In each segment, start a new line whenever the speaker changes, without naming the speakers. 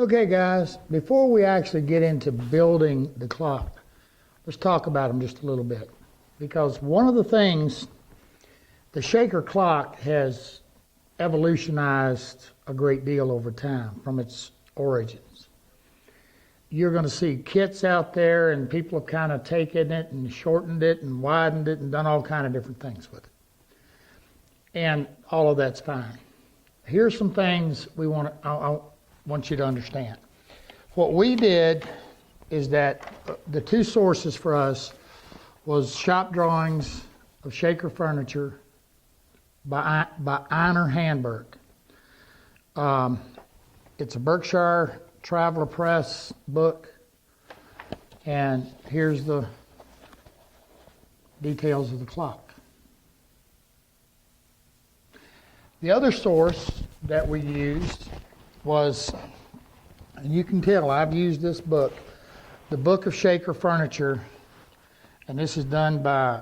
Okay guys, before we actually get into building the clock, let's talk about them just a little bit. Because one of the things, the shaker clock has evolutionized a great deal over time from its origins. You're going to see kits out there and people have kind of taken it and shortened it and widened it and done all kind of different things with it. And all of that's fine. Here's some things I want you to understand. What we did is that the two sources for us was shop drawings of shaker furniture by Einar Handberg. It's a Berkshire Traveler Press book, and here's the details of the clock. The other source that we used was, and you can tell I've used this book, the Book of Shaker Furniture, and this is done by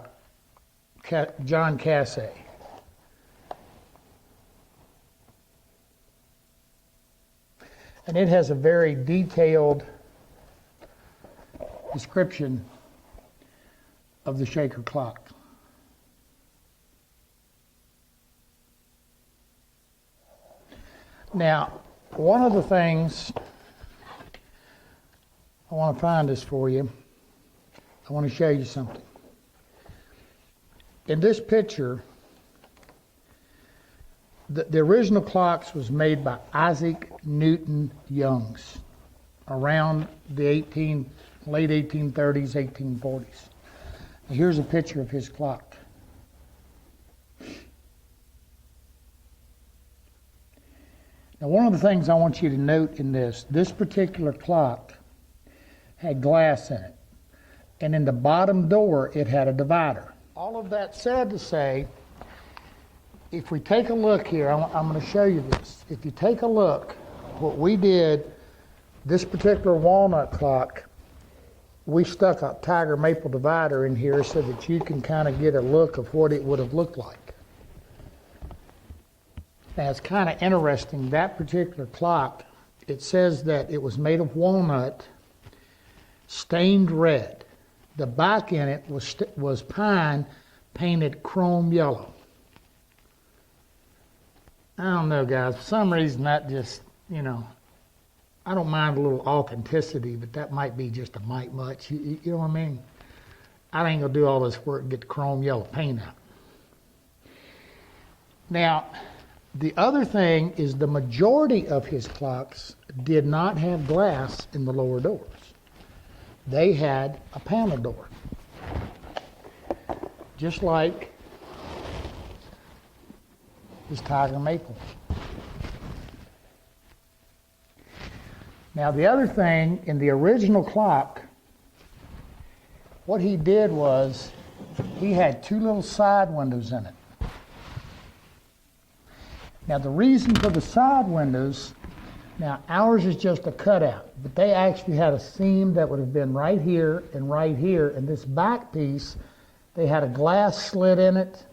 John Cassay. And it has a very detailed description of the shaker clock. Now, one of the things, I want to find this for you. I want to show you something. In this picture, the original clocks was made by Isaac Newton Youngs around the late 1830s, 1840s. And here's a picture of his clock. Now, one of the things I want you to note in this particular clock had glass in it. And in the bottom door, it had a divider. All of that said to say, if we take a look here, I'm going to show you this. If you take a look, what we did, this particular walnut clock, we stuck a tiger maple divider in here so that you can kind of get a look of what it would have looked like. Now, it's kind of interesting, that particular clock, it says that it was made of walnut, stained red. The back in it was pine painted chrome yellow. I don't know, guys. For some reason, that just, I don't mind a little authenticity, but that might be just a mite much. You know what I mean? I ain't going to do all this work and get the chrome yellow paint out. Now, the other thing is the majority of his clocks did not have glass in the lower doors. They had a panel door. Just like this tiger maple. Now, the other thing, in the original clock, what he did was he had two little side windows in it. Now, the reason for the side windows, now ours is just a cutout, but they actually had a seam that would have been right here, and this back piece, they had a glass slit in it,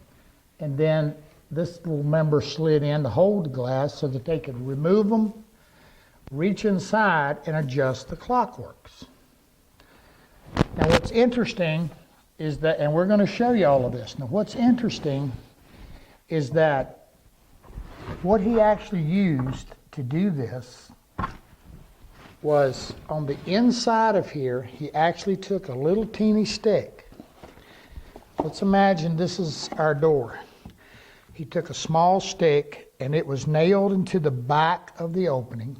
and then this little member slid in to hold the glass so that they could remove them, reach inside, and adjust the clockworks. Now, what's interesting is that, and we're going to show you all of this. Now, what's interesting is that what he actually used to do this was on the inside of here, he actually took a little teeny stick. Let's imagine this is our door. He took a small stick and it was nailed into the back of the opening.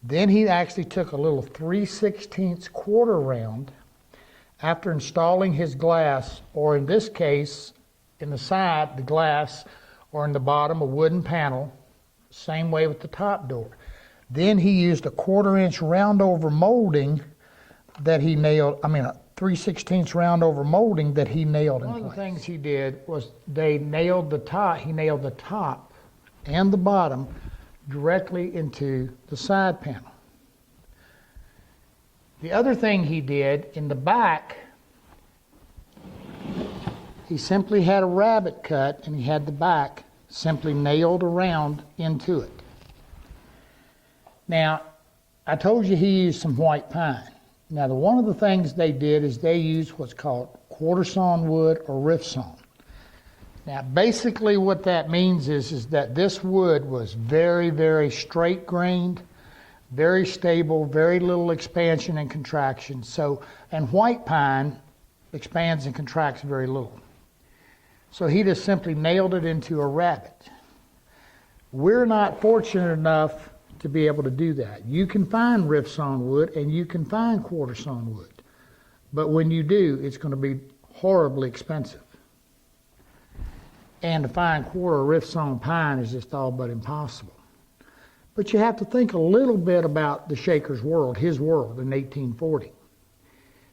Then he actually took a little 3/16 quarter round after installing his glass, or in this case, in the side, the glass, or in the bottom, a wooden panel. Same way with the top door. Then he used a 1/4-inch round over molding that he nailed, a 3/16 round over molding that he nailed in place. One of the things he did was he nailed the top and the bottom directly into the side panel. The other thing he did in the back, he simply had a rabbet cut and he had the back simply nailed around into it. Now, I told you he used some white pine. Now, one of the things they did is they used what's called quarter sawn wood or rift sawn. Now, basically what that means is that this wood was very, very straight grained, very stable, very little expansion and contraction. So, and white pine expands and contracts very little. So he just simply nailed it into a rabbet. We're not fortunate enough to be able to do that. You can find rift sawn wood and you can find quarter sawn wood. But when you do, it's going to be horribly expensive. And to find quarter rift sawn pine is just all but impossible. But you have to think a little bit about the Shaker's world, his world in 1840.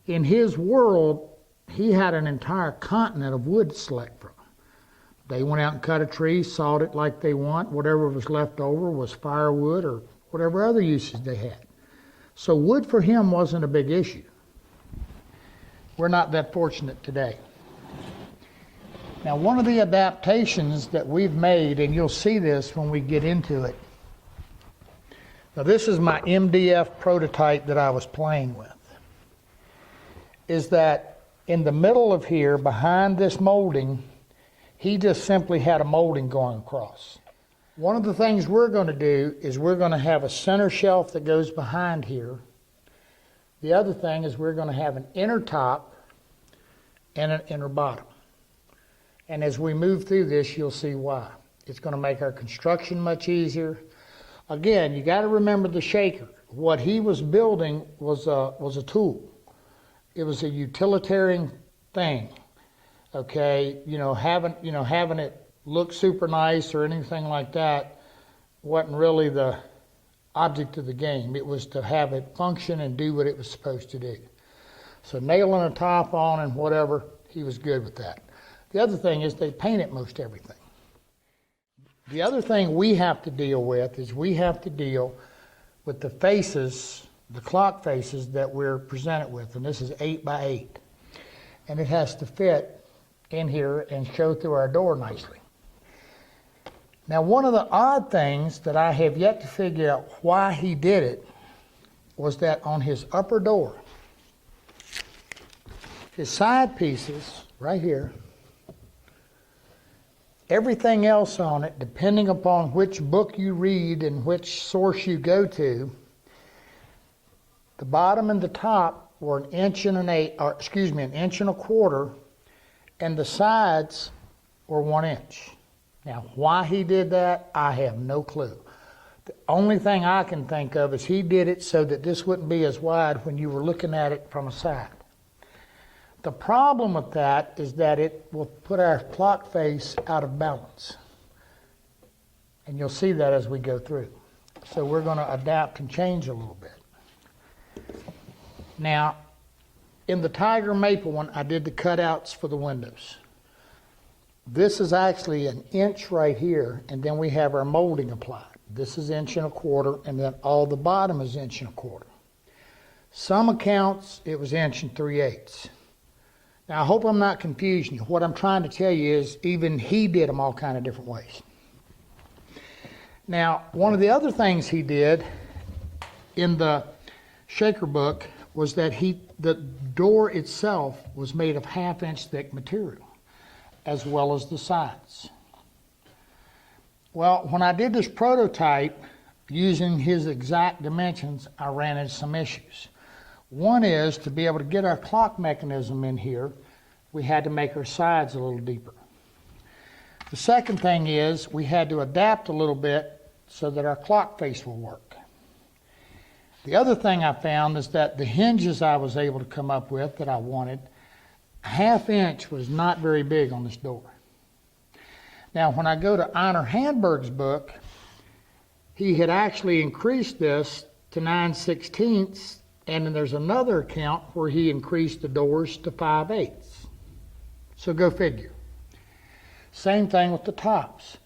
In his world, he had an entire continent of wood to select from. They went out and cut a tree, sawed it like they want. Whatever was left over was firewood or whatever other uses they had. So wood for him wasn't a big issue. We're not that fortunate today. Now, one of the adaptations that we've made, and you'll see this when we get into it. Now, this is my MDF prototype that I was playing with. Is that in the middle of here, behind this molding, he just simply had a molding going across. One of the things we're going to do is we're going to have a center shelf that goes behind here. The other thing is we're going to have an inner top and an inner bottom. And as we move through this, you'll see why. It's going to make our construction much easier. Again, you got to remember the Shaker. What he was building was a tool. It was a utilitarian thing. Okay, having it look super nice or anything like that wasn't really the object of the game. It was to have it function and do what it was supposed to do. So nailing a top on and whatever, he was good with that. The other thing is they painted most everything. The other thing we have to deal with is we have to deal with the faces, the clock faces that we're presented with, and this is 8 by 8. And it has to fit in here and show through our door nicely. Now, one of the odd things that I have yet to figure out why he did it was that on his upper door, his side pieces right here, everything else on it, depending upon which book you read and which source you go to, the bottom and the top were an inch and an inch and a quarter, and the sides were 1 inch. Now, why he did that, I have no clue. The only thing I can think of is he did it so that this wouldn't be as wide when you were looking at it from a side. The problem with that is that it will put our clock face out of balance. And you'll see that as we go through. So we're going to adapt and change a little bit. Now, in the Tiger Maple one, I did the cutouts for the windows. This is actually an inch right here, and then we have our molding applied. This is 1 1/4 inches, and then all the bottom is 1 1/4 inches. Some accounts, it was 1 3/8 inches. Now, I hope I'm not confusing you. What I'm trying to tell you is even he did them all kind of different ways. Now, one of the other things he did in the Shaker book was that the door itself was made of 1/2 inch thick material, as well as the sides. Well, when I did this prototype using his exact dimensions, I ran into some issues. One is to be able to get our clock mechanism in here, we had to make our sides a little deeper. The second thing is we had to adapt a little bit so that our clock face will work. The other thing I found is that the hinges I was able to come up with that I wanted, 1/2 inch was not very big on this door. Now, when I go to Einar Handberg's book, he had actually increased this to 9/16, and then there's another account where he increased the doors to 5/8. So go figure. Same thing with the tops.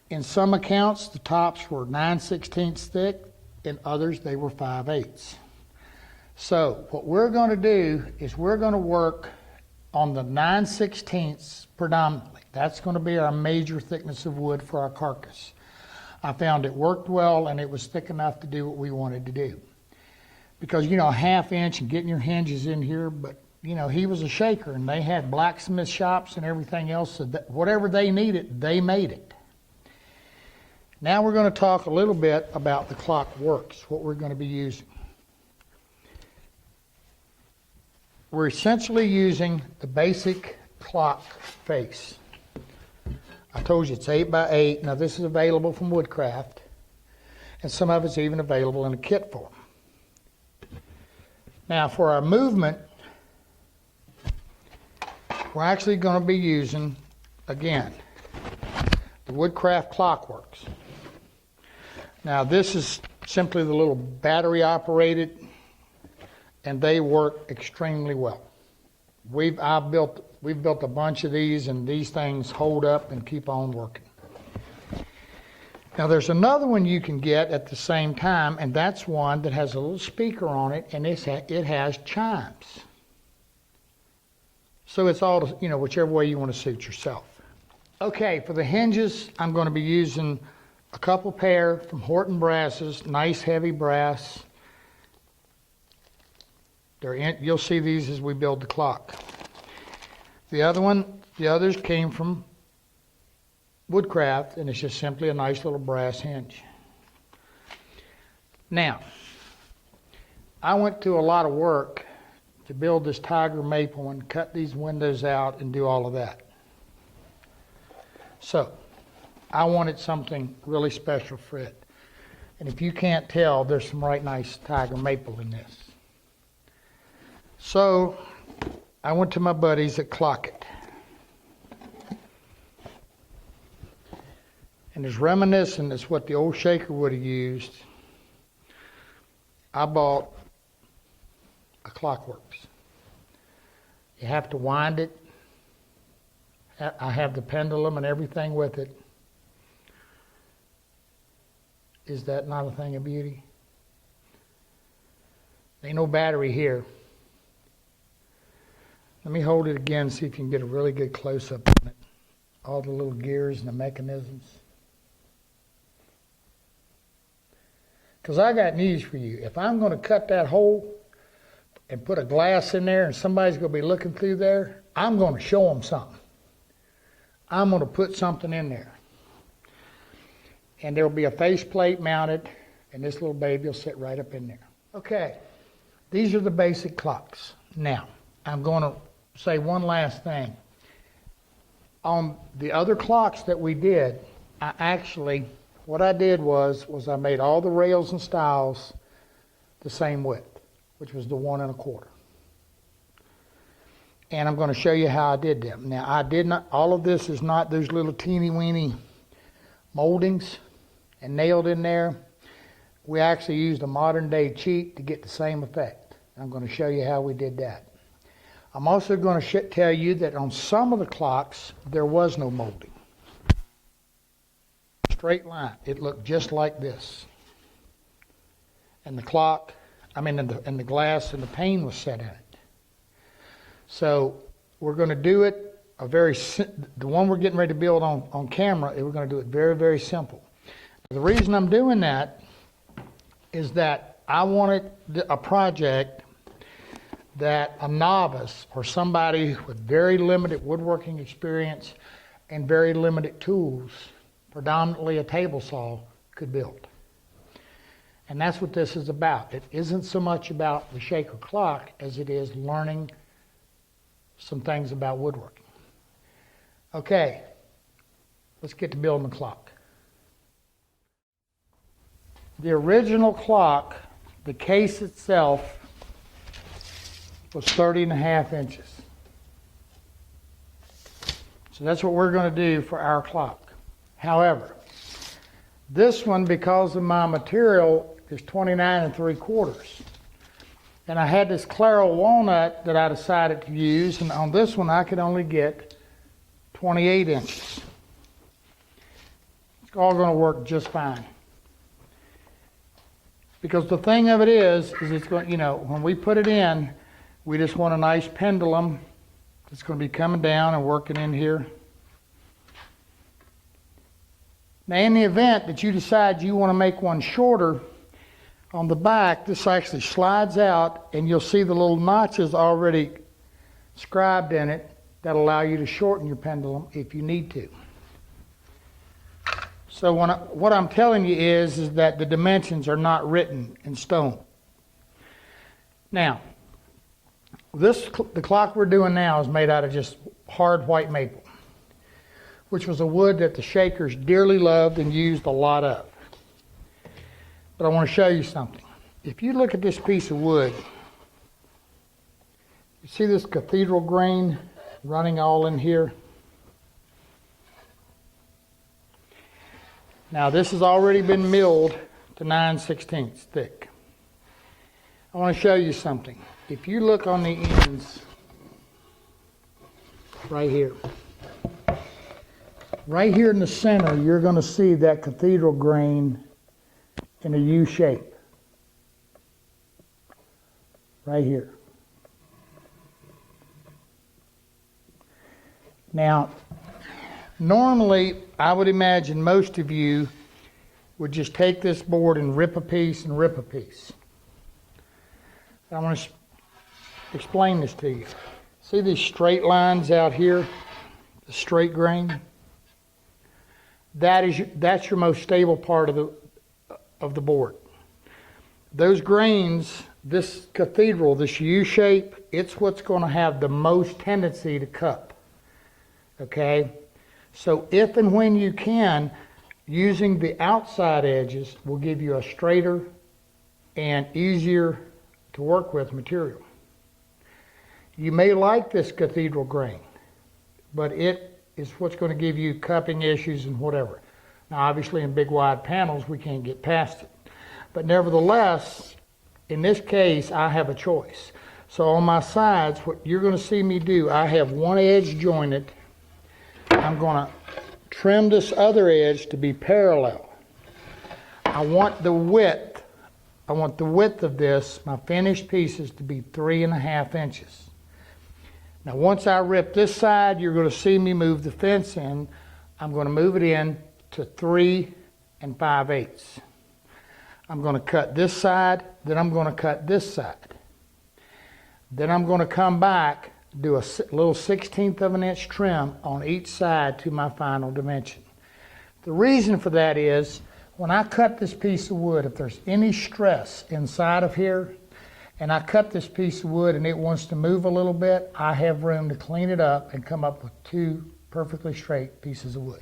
In some accounts, the tops were 9/16 thick. In others, they were 5/8. So what we're going to do is we're going to work on the 9/16 predominantly. That's going to be our major thickness of wood for our carcass. I found it worked well, and it was thick enough to do what we wanted to do. Because, you know, a ½ inch and getting your hinges in here, but, you know, he was a shaker, and they had blacksmith shops and everything else, so that whatever they needed, they made it. Now we're going to talk a little bit about the clock works, what we're going to be using. We're essentially using the basic clock face. I told you it's 8 by 8. Now this is available from Woodcraft, and some of it's even available in a kit form. Now for our movement, we're actually going to be using, again, the Woodcraft Clockworks. Now this is simply the little battery operated, and they work extremely well. We've built a bunch of these, and these things hold up and keep on working. Now there's another one you can get at the same time, and that's one that has a little speaker on it, and it has chimes. So it's all, you know, whichever way you want to suit yourself. Okay, for the hinges, I'm going to be using a couple pair from Horton Brasses, nice heavy brass. You'll see these as we build the clock. The others came from Woodcraft, and it's just simply a nice little brass hinge. Now, I went through a lot of work to build this tiger maple and cut these windows out and do all of that. So, I wanted something really special for it. And if you can't tell, there's some right nice tiger maple in this. So, I went to my buddies at Clockit. And as reminiscent as what the old shaker would have used, I bought a Clockworks. You have to wind it. I have the pendulum and everything with it. Is that not a thing of beauty? Ain't no battery here. Let me hold it again, see if you can get a really good close-up on it. All the little gears and the mechanisms. Because I got news for you. If I'm going to cut that hole and put a glass in there and somebody's going to be looking through there, I'm going to show them something. I'm going to put something in there. And there will be a faceplate mounted, and this little baby will sit right up in there. Okay, these are the basic clocks. Now, I'm going to say one last thing. On the other clocks that we did, what I did was I made all the rails and stiles the same width, which was the 1 1/4. And I'm going to show you how I did them. Now, all of this is not those little teeny weeny moldings and nailed in there. We actually used a modern day cheat to get the same effect. I'm going to show you how we did that. I'm also going to tell you that on some of the clocks, there was no molding. Straight line. It looked just like this. And the clock, and the glass and the pane was set in it. So we're going to do it the one we're getting ready to build on camera, we're going to do it very, very simple. The reason I'm doing that is that I wanted a project that a novice or somebody with very limited woodworking experience and very limited tools, predominantly a table saw, could build. And that's what this is about. It isn't so much about the shaker clock as it is learning some things about woodworking. Okay, let's get to building the clock. The original clock, the case itself, was 30.5 inches. So that's what we're going to do for our clock. However, this one, because of my material, is 29 3/4. And I had this Claro walnut that I decided to use, and on this one I could only get 28 inches. It's all going to work just fine. Because the thing of it is it's going, when we put it in, we just want a nice pendulum that's going to be coming down and working in here. Now in the event that you decide you want to make one shorter, on the back this actually slides out and you'll see the little notches already scribed in it that allow you to shorten your pendulum if you need to. So what I'm telling you is that the dimensions are not written in stone. Now, the clock we're doing now is made out of just hard white maple, which was a wood that the Shakers dearly loved and used a lot of. But I want to show you something. If you look at this piece of wood, you see this cathedral grain running all in here? Now this has already been milled to 9/16 thick. I want to show you something. If you look on the ends, right here in the center, you're going to see that cathedral grain in a U shape. Right here. Now, normally, I would imagine most of you would just take this board and rip a piece and rip a piece. I want to explain this to you. See these straight lines out here, the straight grain? That's your most stable part of the board. Those grains, this cathedral, this U shape, it's what's going to have the most tendency to cup. Okay? So if and when you can, using the outside edges will give you a straighter and easier to work with material. You may like this cathedral grain, but it is what's going to give you cupping issues and whatever. Now obviously in big wide panels we can't get past it. But nevertheless, in this case I have a choice. So on my sides, what you're going to see me do, I have one edge jointed. I'm going to trim this other edge to be parallel. I want the width of this, my finished pieces, to be 3.5 inches. Now once I rip this side, you're going to see me move the fence in. I'm going to move it in to 3 5/8. I'm going to cut this side, then I'm going to cut this side. Then I'm going to come back, do a little 1/16 of an inch trim on each side to my final dimension. The reason for that is, when I cut this piece of wood, if there's any stress inside of here, and I cut this piece of wood and it wants to move a little bit, I have room to clean it up and come up with 2 perfectly straight pieces of wood.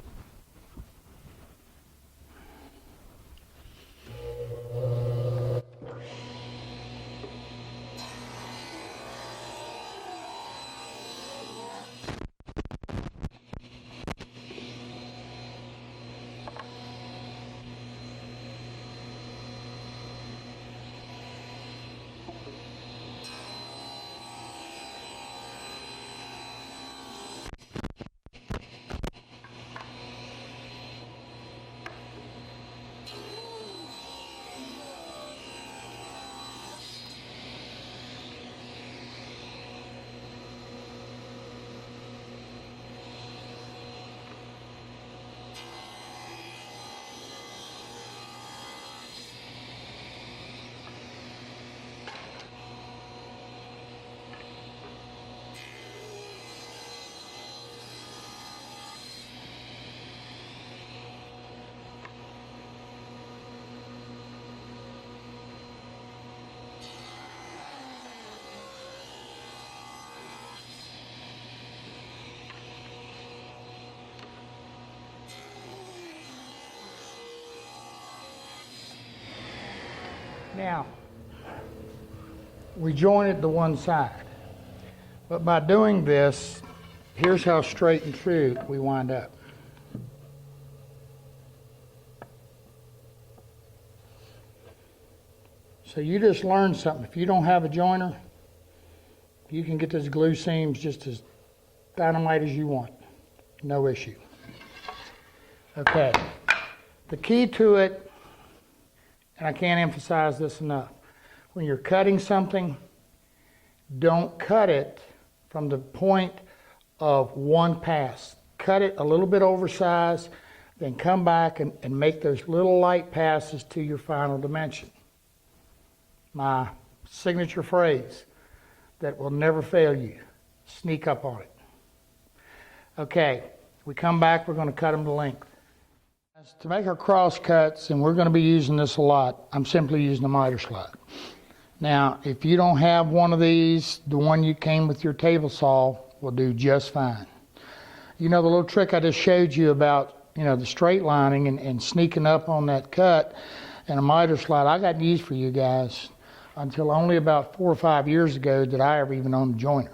Now, we jointed the one side, but by doing this, here's how straight and true we wind up. So you just learned something. If you don't have a joiner, you can get those glue seams just as dynamite as you want. No issue. Okay. The key to it, and I can't emphasize this enough, when you're cutting something, don't cut it from the point of one pass. Cut it a little bit oversized, then come back and make those little light passes to your final dimension. My signature phrase that will never fail you. Sneak up on it. Okay, we come back, we're going to cut them to length. To make our cross cuts, and we're going to be using this a lot, I'm simply using a miter slide. Now, if you don't have one of these, the one you came with your table saw will do just fine. You know the little trick I just showed you about, you know, the straight lining and sneaking up on that cut and a miter slide, I got news for you guys. Until only about 4 or 5 years ago did I ever even own a joiner.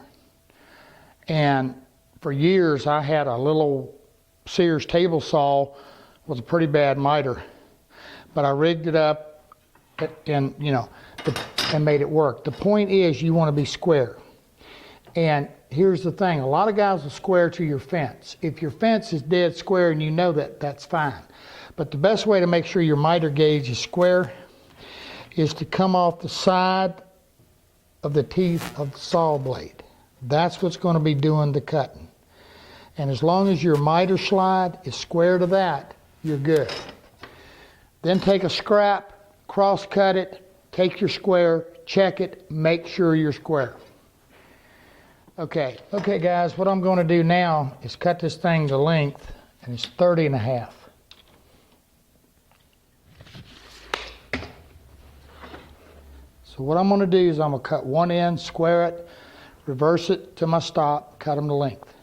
And for years I had a little Sears table saw with a pretty bad miter, but I rigged it up and, you know, and made it work. The point is you want to be square. And here's the thing, a lot of guys will square to your fence. If your fence is dead square and you know that, that's fine. But the best way to make sure your miter gauge is square is to come off the side of the teeth of the saw blade. That's what's going to be doing the cutting. And as long as your miter slide is square to that, you're good. Then take a scrap, cross cut it, take your square, check it, make sure you're square. Okay guys, what I'm going to do now is cut this thing to length, and it's 30.5. So what I'm going to do is I'm going to cut one end, square it, reverse it to my stop, cut them to length.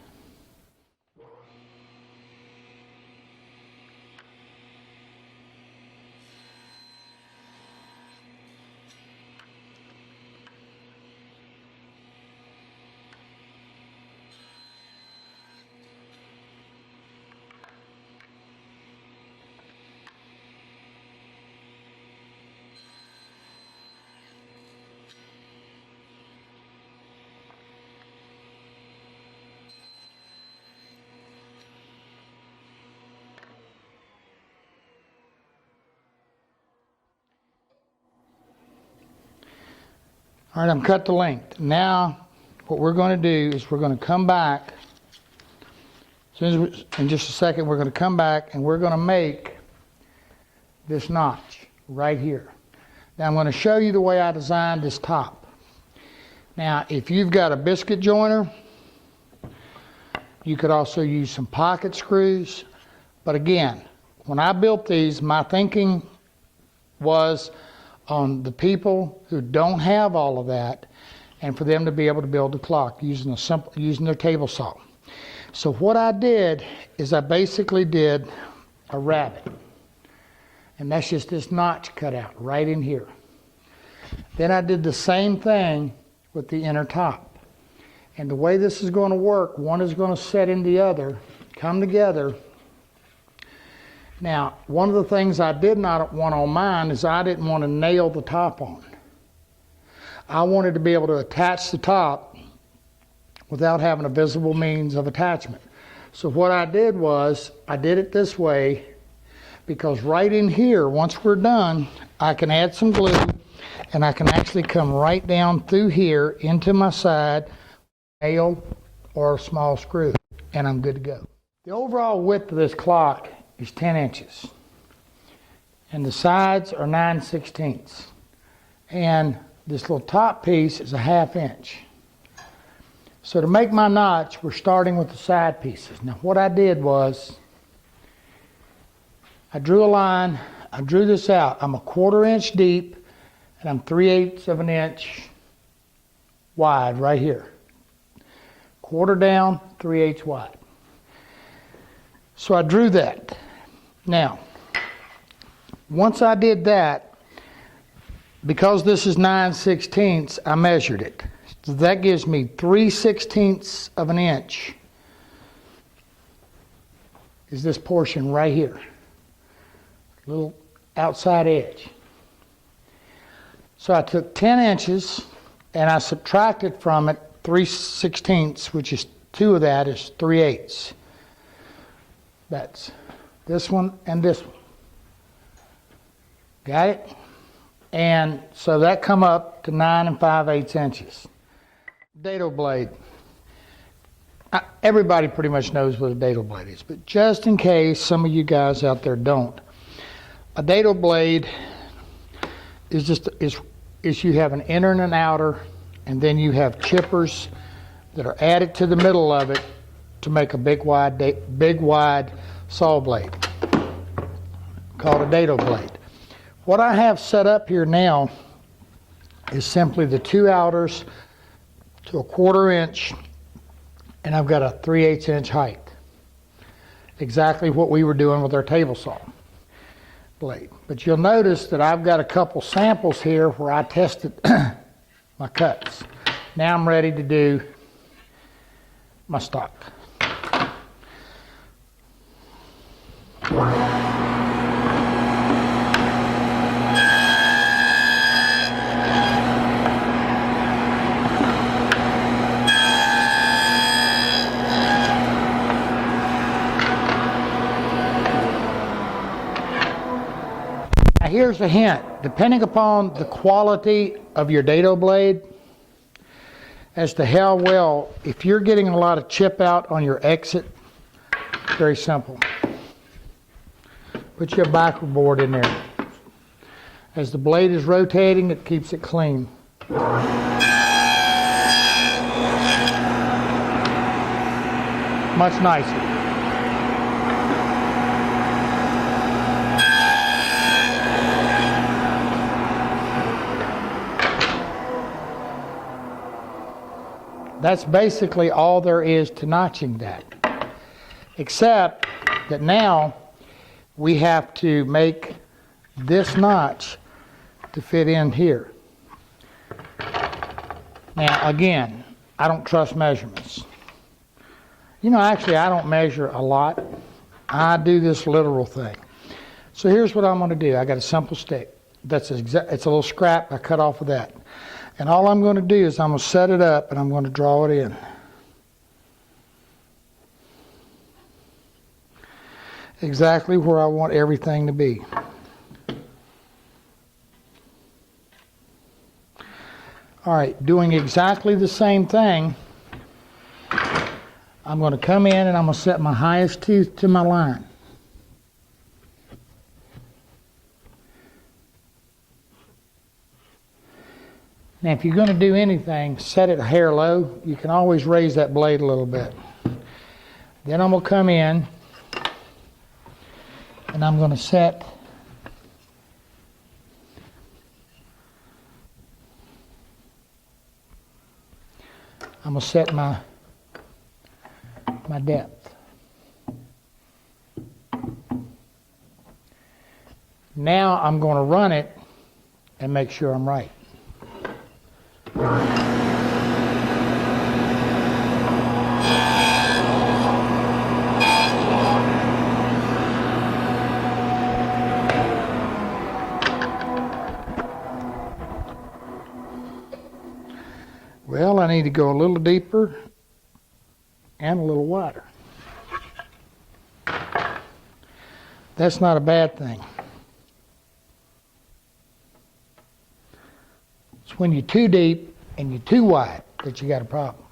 All right, I'm cut to length. Now, what we're going to do is we're going to come back. In just a second, we're going to come back and we're going to make this notch right here. Now, I'm going to show you the way I designed this top. Now, if you've got a biscuit joiner, you could also use some pocket screws. But again, when I built these, my thinking was on the people who don't have all of that, and for them to be able to build a clock using their table saw. So what I did is I basically did a rabbet, and that's just this notch cut out right in here. Then I did the same thing with the inner top, and the way this is going to work, one is going to set in the other, come together. Now, one of the things I did not want on mine is I didn't want to nail the top on. I wanted to be able to attach the top without having a visible means of attachment. So what I did was, I did it this way because right in here, once we're done, I can add some glue and I can actually come right down through here into my side, nail or a small screw, and I'm good to go. The overall width of this clock is 10 inches and the sides are 9/16. And this little top piece is a 1/2 inch. So to make my notch, we're starting with the side pieces. Now what I did was, I drew a line, I drew this out. I'm a 1/4 inch deep and I'm 3/8 of an inch wide right here. 1/4 down, 3/8 wide. So I drew that. Now, once I did that, because this is 9/16, I measured it. So that gives me 3/16 of an inch is this portion right here. Little outside edge. So I took 10 inches and I subtracted from it 3/16, which is 2 of that is 3/8. That's this one and this one. Got it? And so that come up to 9 5/8 inches. Dado blade. Everybody pretty much knows what a dado blade is, but just in case some of you guys out there don't, a dado blade is you have an inner and an outer, and then you have chippers that are added to the middle of it to make a big wide saw blade called a dado blade. What I have set up here now is simply the 2 outers to 1/4 inch, and I've got a 3/8 inch height. Exactly what we were doing with our table saw blade. But you'll notice that I've got a couple samples here where I tested my cuts. Now I'm ready to do my stock. Now here's a hint. Depending upon the quality of your dado blade as to how well, if you're getting a lot of chip out on your exit, very simple. Put your backer board in there. As the blade is rotating, it keeps it clean. Much nicer. That's basically all there is to notching that. Except that now we have to make this notch to fit in here. Now again, I don't trust measurements. You know, actually I don't measure a lot. I do this literal thing. So here's what I'm going to do. I got a simple stick. It's a little scrap. I cut off of that. And all I'm going to do is I'm going to set it up and I'm going to draw it in. Exactly where I want everything to be. All right, doing exactly the same thing, I'm going to come in and I'm going to set my highest tooth to my line. Now, if you're going to do anything, set it a hair low. You can always raise that blade a little bit. Then I'm going to come in and I'm going to set my depth. Now I'm going to run it and make sure I'm right. Well, I need to go a little deeper and a little wider. That's not a bad thing. It's when you're too deep and you're too wide that you got a problem.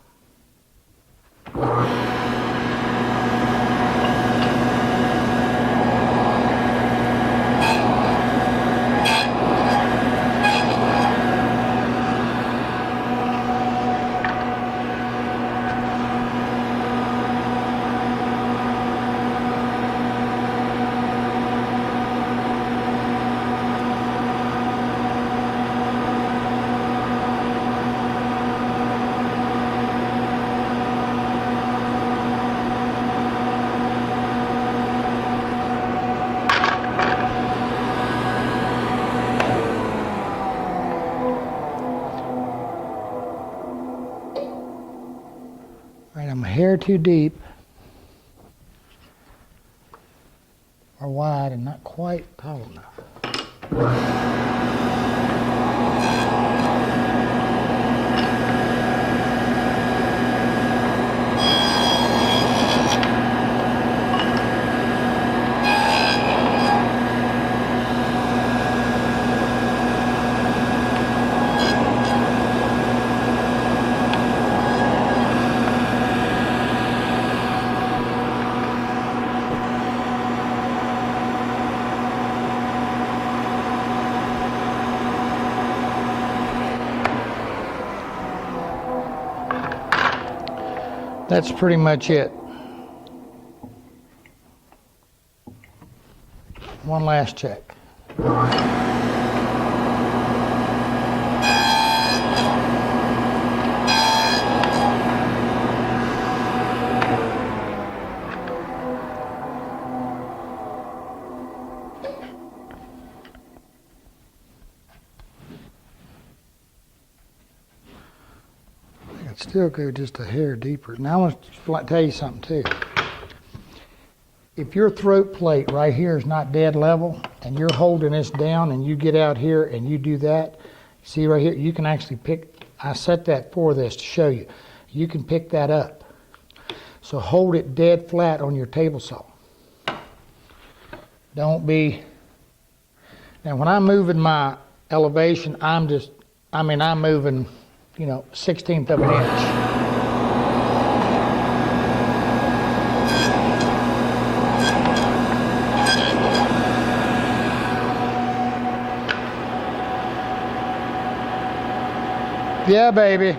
I'm a hair too deep or wide and not quite tall enough. That's pretty much it. One last check. I'd still go just a hair deeper. Now I want to tell you something too. If your throat plate right here is not dead level and you're holding this down and you get out here and you do that, see right here, you can actually pick, I set that for this to show you. You can pick that up. So hold it dead flat on your table saw. Don't be, now when I'm moving my elevation, I'm moving, 1/16 of an inch. Yeah, baby.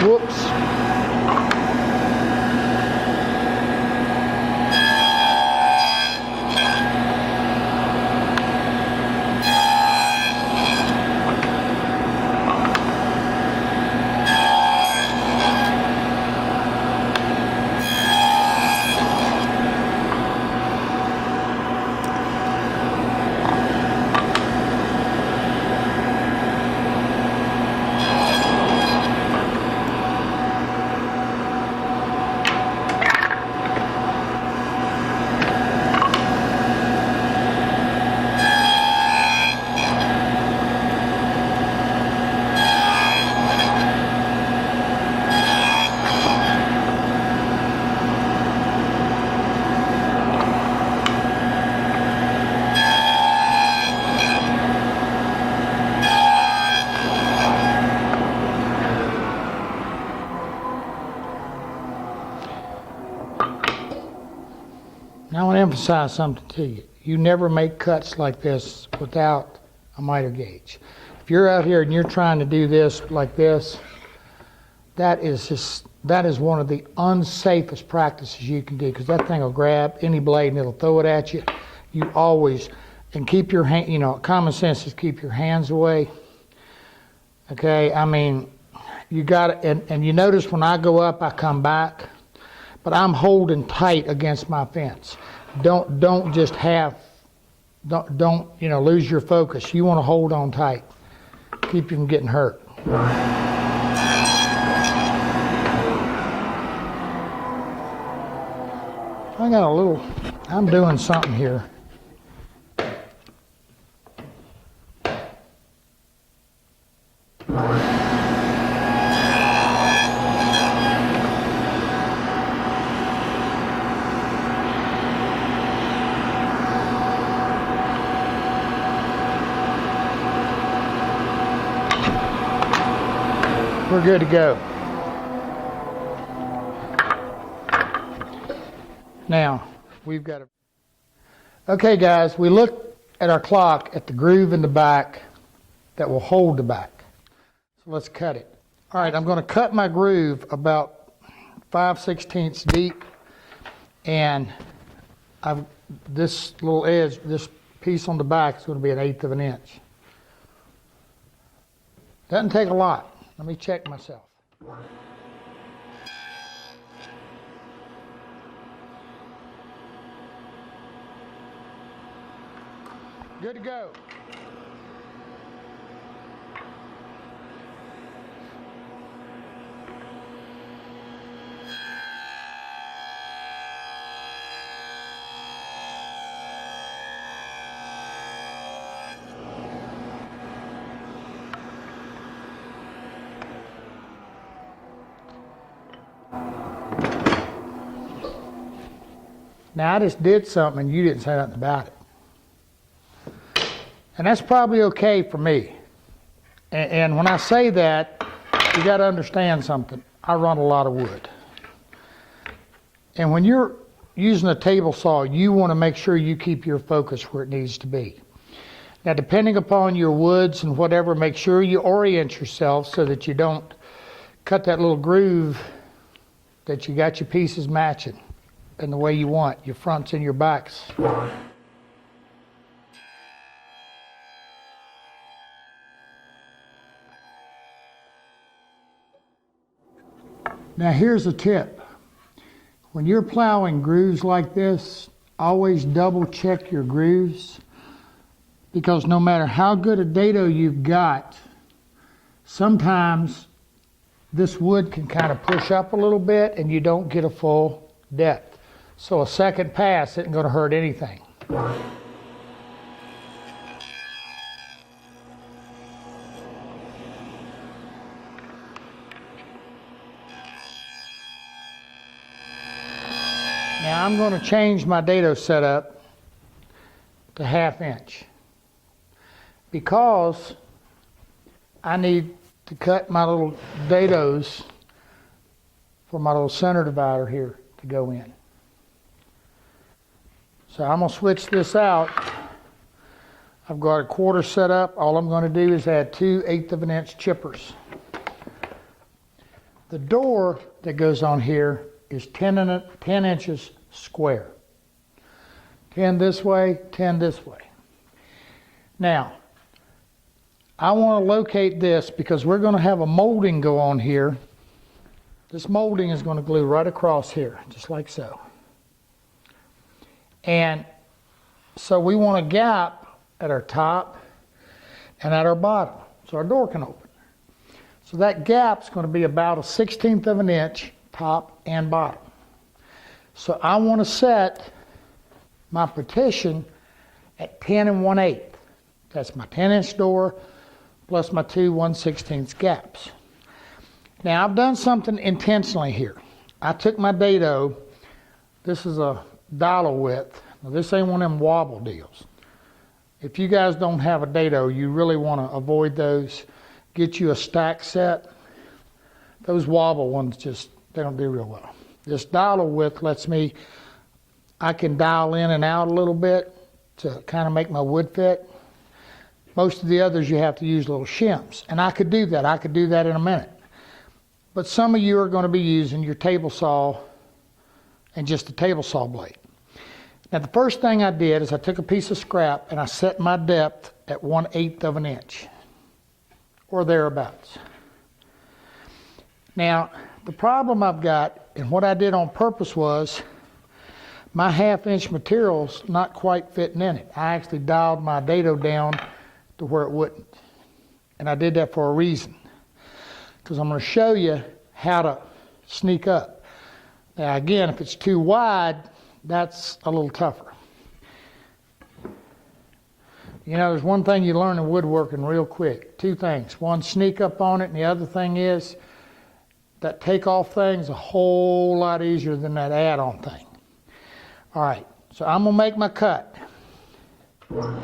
Whoops. Now I want to emphasize something to you. You never make cuts like this without a miter gauge. If you're out here and you're trying to do this like this, that is one of the unsafest practices you can do, because that thing will grab any blade and it'll throw it at you. You always, and keep your hand, common sense is keep your hands away. Okay, you got it, and you notice when I go up, I come back, but I'm holding tight against my fence. Don't lose your focus. You want to hold on tight. Keep you from getting hurt. I'm doing something here. We're good to go. Now, we've got okay guys, we looked at our clock at the groove in the back that will hold the back. So let's cut it. All right, I'm going to cut my groove about 5/16 deep, and this little edge, this piece on the back is going to be 1/8 of an inch. Doesn't take a lot. Let me check myself. Good to go. Now I just did something and you didn't say nothing about it. And that's probably okay for me. And when I say that, you got to understand something. I run a lot of wood. And when you're using a table saw, you want to make sure you keep your focus where it needs to be. Now, depending upon your woods and whatever, make sure you orient yourself so that you don't cut that little groove, that you got your pieces matching in the way you want, your fronts and your backs. Now here's a tip. When you're plowing grooves like this, always double check your grooves, because no matter how good a dado you've got, sometimes this wood can kind of push up a little bit and you don't get a full depth. So a second pass isn't going to hurt anything. Now I'm going to change my dado setup to 1/2 inch because I need to cut my little dados for my little center divider here to go in. So I'm going to switch this out. I've got a 1/4 set up. All I'm going to do is add 2 1/8 inch chippers. The door that goes on here is 10 inches square. 10 this way, 10 this way. Now, I want to locate this because we're going to have a molding go on here. This molding is going to glue right across here, just like so. And so we want a gap at our top and at our bottom so our door can open. So that gap's going to be about 1/16 of an inch top and bottom. So I want to set my partition at 10 1/8. That's my 10-inch door plus my 2 1/16 gaps. Now I've done something intentionally here. I took my dado, this is a dollar width. Now this ain't one of them wobble deals. If you guys don't have a dado, you really want to avoid those. Get you a stack set. Those wobble ones just, they don't do real well. This dollar width lets me, I can dial in and out a little bit to kind of make my wood fit. Most of the others you have to use little shims, and I could do that. I could do that in a minute. But some of you are going to be using your table saw and just a table saw blade. Now the first thing I did is I took a piece of scrap and I set my depth at 1/8 of an inch or thereabouts. Now the problem I've got, and what I did on purpose, was my 1/2 inch material's not quite fitting in it. I actually dialed my dado down to where it wouldn't. And I did that for a reason, because I'm going to show you how to sneak up. Now again, if it's too wide, that's a little tougher. You know, there's one thing you learn in woodworking real quick. 2 things. One, sneak up on it, and the other thing is that takeoff thing's a whole lot easier than that add-on thing. All right, so I'm going to make my cut. So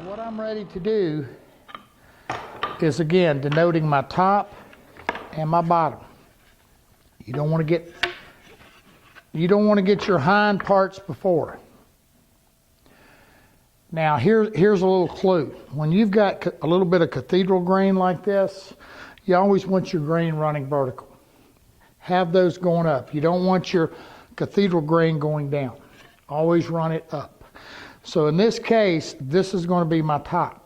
what I'm ready to do is, again, denoting my top and my bottom. You don't want to get your hind parts before. Now here's a little clue. When you've got a little bit of cathedral grain like this, you always want your grain running vertical. Have those going up. You don't want your cathedral grain going down. Always run it up. So in this case, this is going to be my top.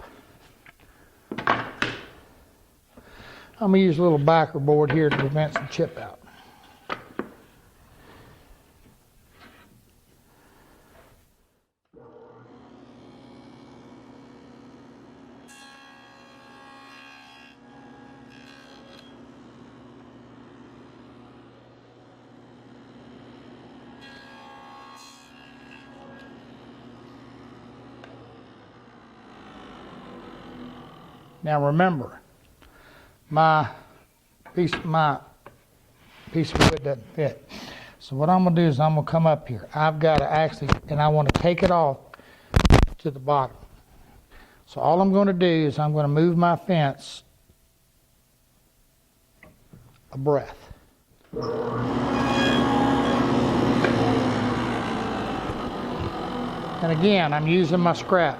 I'm going to use a little backer board here to prevent some chip out. Now remember, my piece of wood doesn't fit. So what I'm going to do is I'm going to come up here. I've got to actually, and I want to take it off to the bottom. So all I'm going to do is I'm going to move my fence a breath. And again, I'm using my scrap.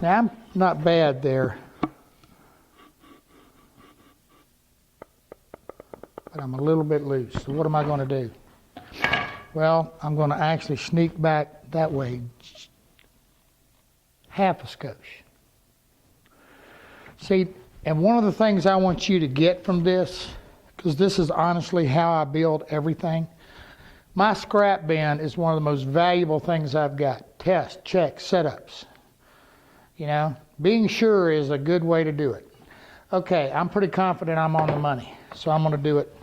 Now, I'm not bad there, but I'm a little bit loose. So what am I going to do? Well, I'm going to actually sneak back that way half a skosh. See, and one of the things I want you to get from this, because this is honestly how I build everything, my scrap bin is one of the most valuable things I've got. Test, check, setups. You know, being sure is a good way to do it. Okay, I'm pretty confident I'm on the money, so I'm going to do it.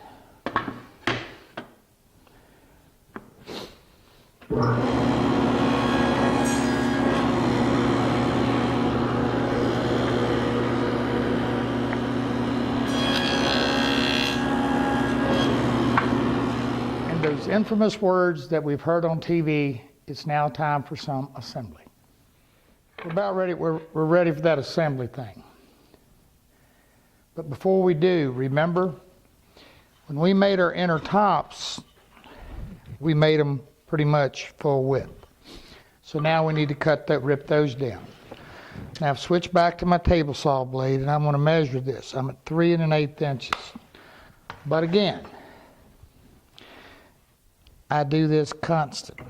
And those infamous words that we've heard on TV, it's now time for some assembly. We're about ready, we're ready for that assembly thing. But before we do, remember, when we made our inner tops, we made them pretty much full width. So now we need to rip those down. Now I've switched back to my table saw blade and I'm going to measure this. I'm at 3 1/8 inches. But again, I do this constant.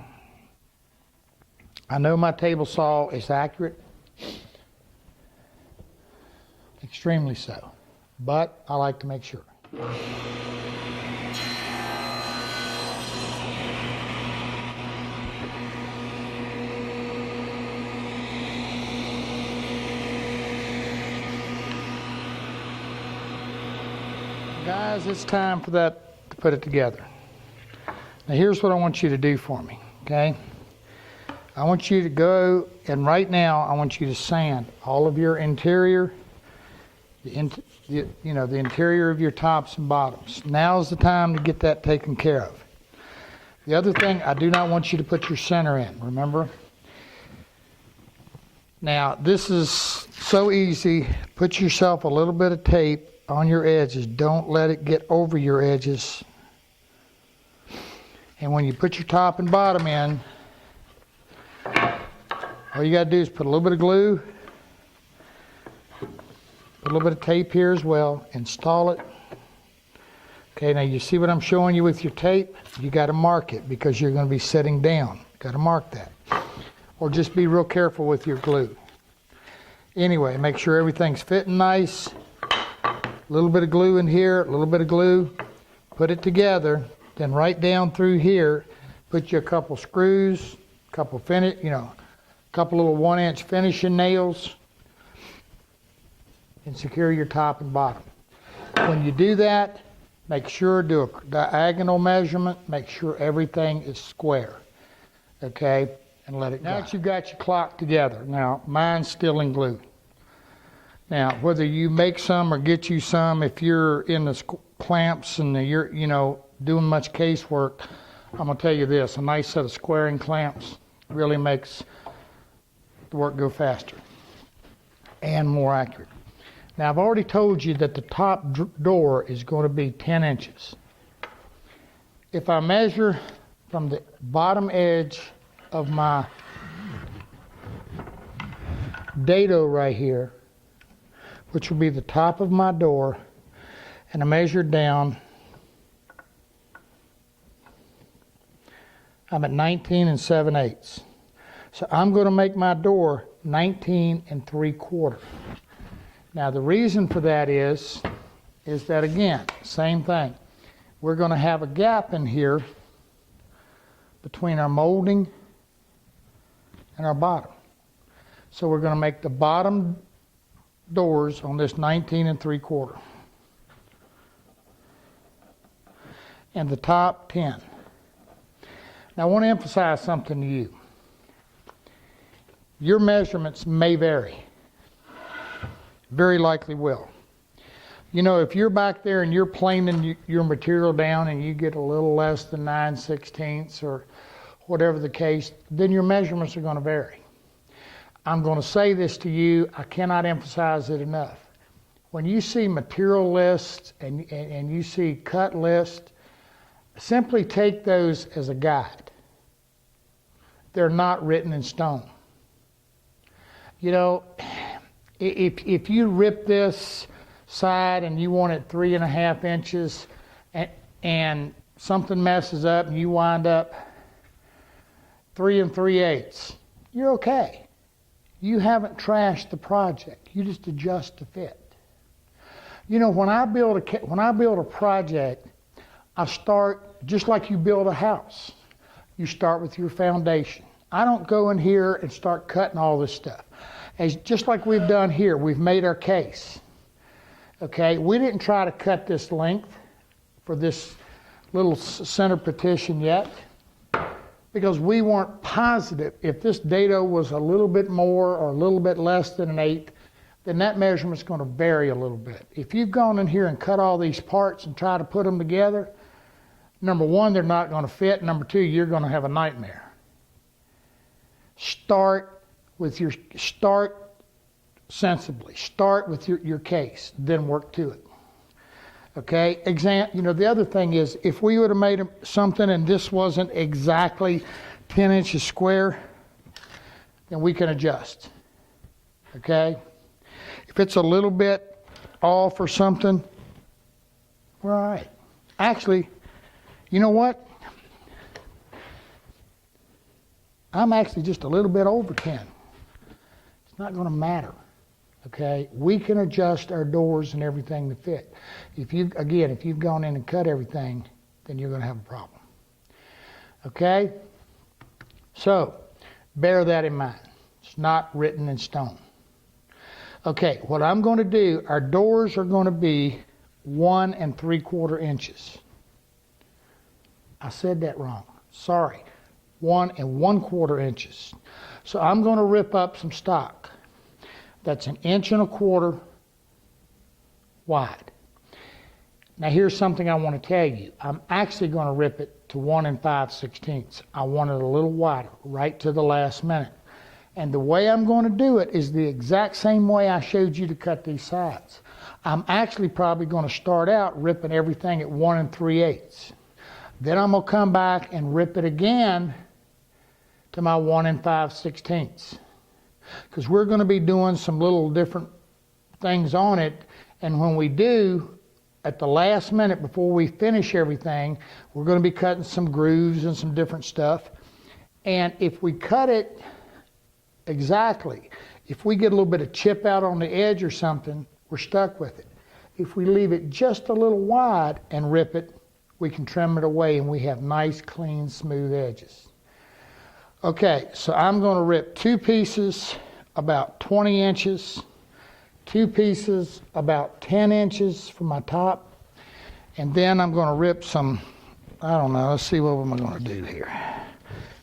I know my table saw is accurate, extremely so, but I like to make sure. Guys, it's time for that to put it together. Now here's what I want you to do for me, okay? I want you to go, and right now I want you to sand all of your interior, the interior of your tops and bottoms. Now's the time to get that taken care of. The other thing, I do not want you to put your center in, remember? Now, this is so easy. Put yourself a little bit of tape on your edges. Don't let it get over your edges. And when you put your top and bottom in, all you got to do is put a little bit of glue, put a little bit of tape here as well, install it. Okay, now you see what I'm showing you with your tape? You got to mark it because you're going to be sitting down. Got to mark that. Or just be real careful with your glue. Anyway, make sure everything's fitting nice. A little bit of glue in here, a little bit of glue. Put it together. Then right down through here, put you a couple screws, couple couple little 1-inch finishing nails, and secure your top and bottom. When you do that, make sure do a diagonal measurement. Make sure everything is square. Okay, and let it go. Now that you've got your clock together, now mine's still in glue. Now whether you make some or get you some, if you're in the clamps and you're doing much casework, I'm gonna tell you this: a nice set of squaring clamps really makes the work go faster and more accurate. Now I've already told you that the top door is going to be 10 inches. If I measure from the bottom edge of my dado right here, which will be the top of my door, and I measure down, I'm at 19 7/8. So I'm going to make my door 19 3/4. Now the reason for that is that again, same thing. We're going to have a gap in here between our molding and our bottom. So we're going to make the bottom doors on this 19 3/4. And the top 10. Now I want to emphasize something to you. Your measurements may vary. Very likely will. If you're back there and you're planing your material down and you get a little less than 9/16 or whatever the case, then your measurements are going to vary. I'm going to say this to you, I cannot emphasize it enough. when you see material lists and you see cut lists, simply take those as a guide. They're not written in stone. You know, if you rip this side and you want it 3.5 inches and something messes up and you wind up 3 3/8, you're okay. You haven't trashed the project. You just adjust to fit. You know, when I build a project, I start just like you build a house. You start with your foundation. I don't go in here and start cutting all this stuff. Just like we've done here, we've made our case. Okay, we didn't try to cut this length for this little center partition yet because we weren't positive if this dado was a little bit more or a little bit less than 1/8, then that measurement's going to vary a little bit. If you've gone in here and cut all these parts and try to put them together, number one, they're not going to fit. Number two, you're going to have a nightmare. Start sensibly. Start with your case, then work to it. Okay, you know, the other thing is, if we would have made something and this wasn't exactly 10 inches square, then we can adjust. Okay, if it's a little bit off or something, we're all right. Actually, you know what? I'm actually just a little bit over 10. It's not going to matter. Okay, we can adjust our doors and everything to fit. If you've gone in and cut everything, then you're going to have a problem. Okay, so bear that in mind. It's not written in stone. Okay, what I'm going to do, our doors are going to be 1 3/4 inches. I said that wrong. Sorry, 1 1/4 inches. So I'm going to rip up some stock. That's 1 1/4 inches wide. Now here's something I want to tell you. I'm actually going to rip it to 1 5/16. I want it a little wider, right to the last minute. And the way I'm going to do it is the exact same way I showed you to cut these sides. I'm actually probably going to start out ripping everything at 1 3/8. Then I'm going to come back and rip it again to my 1 5/16. Because we're going to be doing some little different things on it, and when we do, at the last minute before we finish everything, we're going to be cutting some grooves and some different stuff. And if we cut it exactly, if we get a little bit of chip out on the edge or something, we're stuck with it. If we leave it just a little wide and rip it, we can trim it away and we have nice, clean, smooth edges. Okay, so I'm going to rip 2 pieces about 20 inches, 2 pieces about 10 inches from my top, and then I'm going to rip some, I don't know, let's see what am I going to do here.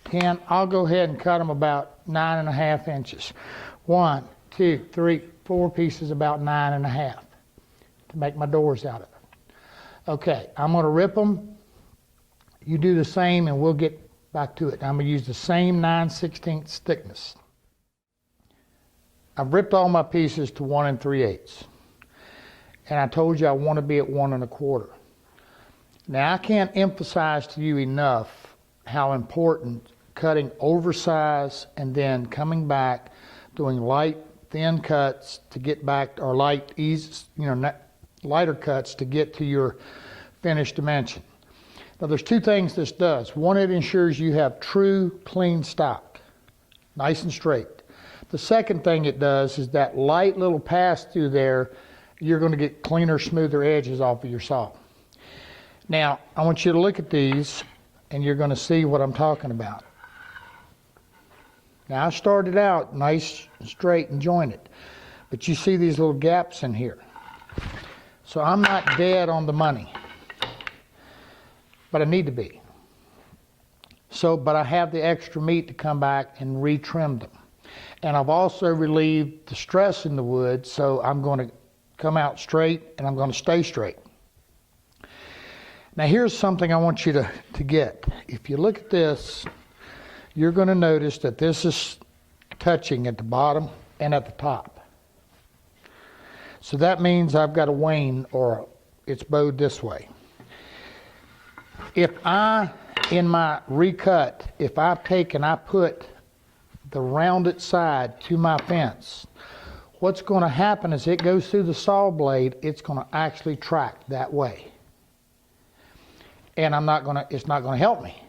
10, I'll go ahead and cut them about 9.5 inches. 1, 2, 3, 4 pieces about 9.5 to make my doors out of it. Okay, I'm going to rip them. You do the same and we'll get back to it. I'm going to use the same 9/16 thickness. I've ripped all my pieces to 1 3/8. And I told you I want to be at 1 1/4. Now I can't emphasize to you enough how important cutting oversize and then coming back, doing light, thin cuts to get back, or lighter cuts to get to your finished dimension. Now there's 2 things this does. One, it ensures you have true, clean stock, nice and straight. The second thing it does is that light little pass through there, you're going to get cleaner, smoother edges off of your saw. Now, I want you to look at these and you're going to see what I'm talking about. Now I started out nice, straight and jointed, but you see these little gaps in here. So I'm not dead on the money, but I need to be. But I have the extra meat to come back and retrim them. And I've also relieved the stress in the wood, so I'm going to come out straight and I'm going to stay straight. Now here's something I want you to get. If you look at this, you're going to notice that this is touching at the bottom and at the top. So that means I've got a wane, or it's bowed this way. If I, in my recut, if I take and I put the rounded side to my fence, what's going to happen is it goes through the saw blade, it's going to actually track that way. And it's not going to help me.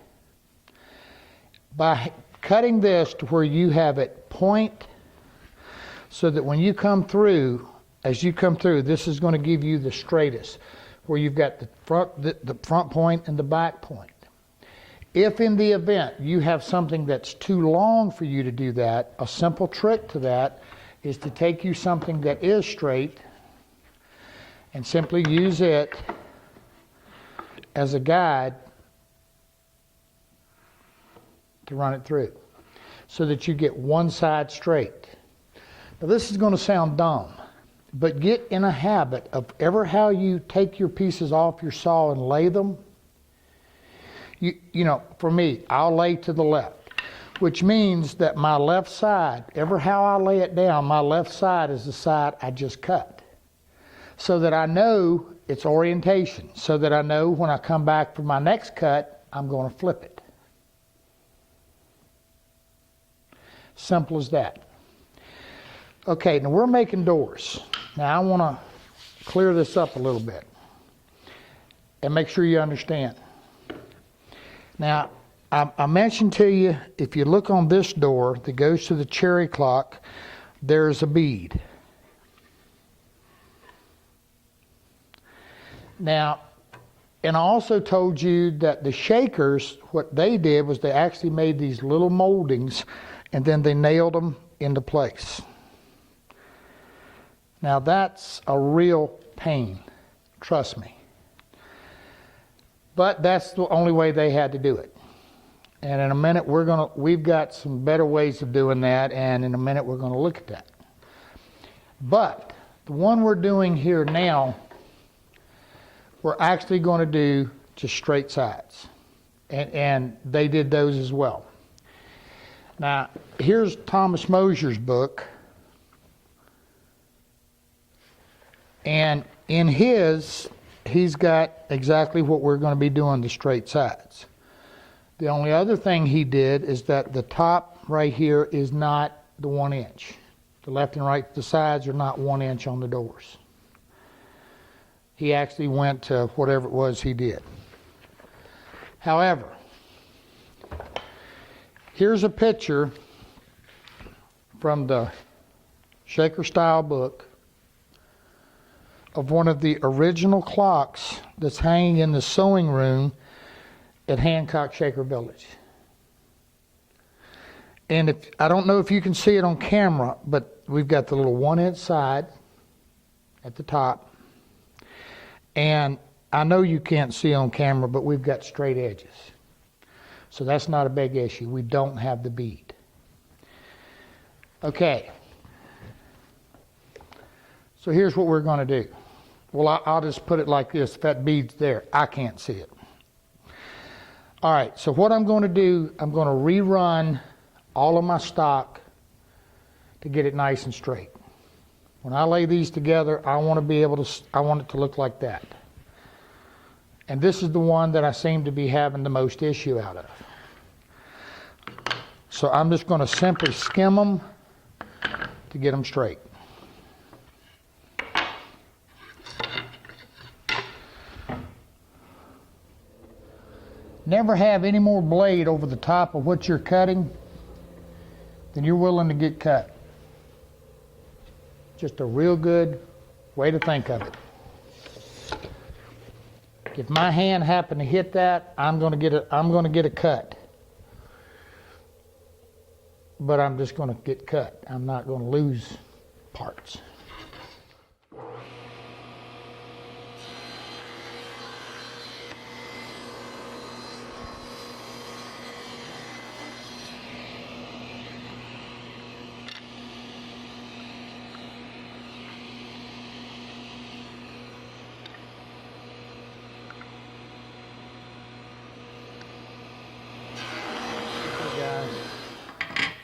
By cutting this to where you have it point, so that when you come through, as you come through, this is going to give you the straightest, where you've got the front point and the back point. If in the event you have something that's too long for you to do that, a simple trick to that is to take you something that is straight and simply use it as a guide to run it through so that you get one side straight. Now this is going to sound dumb, but get in a habit of how you take your pieces off your saw and lay them. You know, for me, I'll lay to the left, which means that my left side, how I lay it down, my left side is the side I just cut. So that I know its orientation, so that I know when I come back for my next cut, I'm going to flip it. Simple as that. Okay, now we're making doors. Now I want to clear this up a little bit and make sure you understand. Now, I mentioned to you, if you look on this door that goes to the cherry clock, there's a bead. Now, and I also told you that the shakers, what they did was they actually made these little moldings and then they nailed them into place. Now that's a real pain, trust me. But that's the only way they had to do it. And in a minute we've got some better ways of doing that, and in a minute we're going to look at that. But the one we're doing here now, we're actually going to do just straight sides. And they did those as well. Now, here's Thomas Mosier's book. And in his, he's got exactly what we're going to be doing, the straight sides. The only other thing he did is that the top right here is not the 1 inch. The left and right, the sides are not 1 inch on the doors. He actually went to whatever it was he did. However, here's a picture from the Shaker Style book of one of the original clocks that's hanging in the sewing room at Hancock Shaker Village. And I don't know if you can see it on camera, but we've got the little 1 inch side at the top. And I know you can't see on camera, but we've got straight edges. So that's not a big issue. We don't have the bead. Okay. So here's what we're going to do. Well, I'll just put it like this. If that bead's there, I can't see it. All right, so what I'm going to do, I'm going to rerun all of my stock to get it nice and straight. When I lay these together, I want it to look like that. And this is the one that I seem to be having the most issue out of. So I'm just going to simply skim them to get them straight. Never have any more blade over the top of what you're cutting than you're willing to get cut. Just a real good way to think of it. If my hand happened to hit that, I'm going to get a cut. But I'm just going to get cut. I'm not going to lose parts.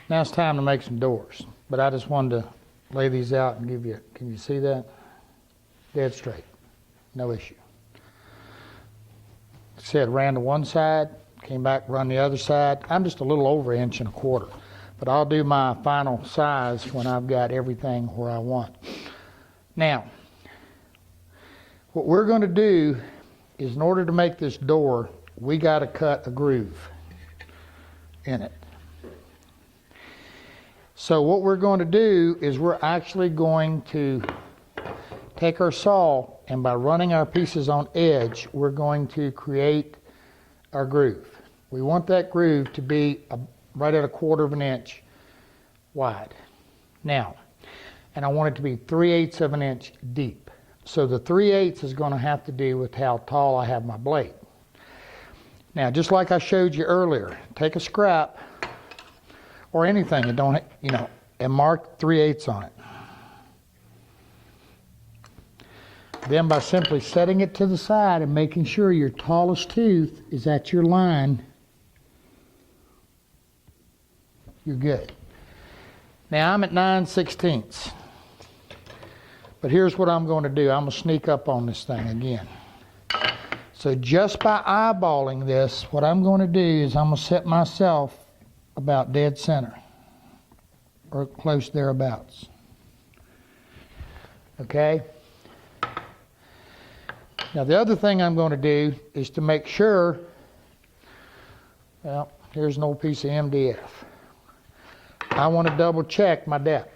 Now it's time to make some doors, but I just wanted to lay these out and give you, can you see that? dead straight, no issue. Said ran to one side, came back, run the other side. I'm just a little over 1.25 inches, but I'll do my final size when I've got everything where I want. Now, what we're going to do is, in order to make this door, we got to cut a groove in it. So what we're going to do is we're actually going to take our saw, and by running our pieces on edge, we're going to create our groove. We want that groove to be right at 1/4 inch wide. Now, and I want it to be 3/8 of an inch deep. So the 3/8 is going to have to do with how tall I have my blade. Now, just like I showed you earlier, take a scrap or anything and don't, and mark 3/8 on it. Then by simply setting it to the side and making sure your tallest tooth is at your line, you're good. Now I'm at 9/16. But here's what I'm going to do. I'm going to sneak up on this thing again. So just by eyeballing this, what I'm going to do is I'm going to set myself about dead center, or close thereabouts. Okay? Now the other thing I'm going to do is to make sure, well, here's an old piece of MDF. I want to double check my depth.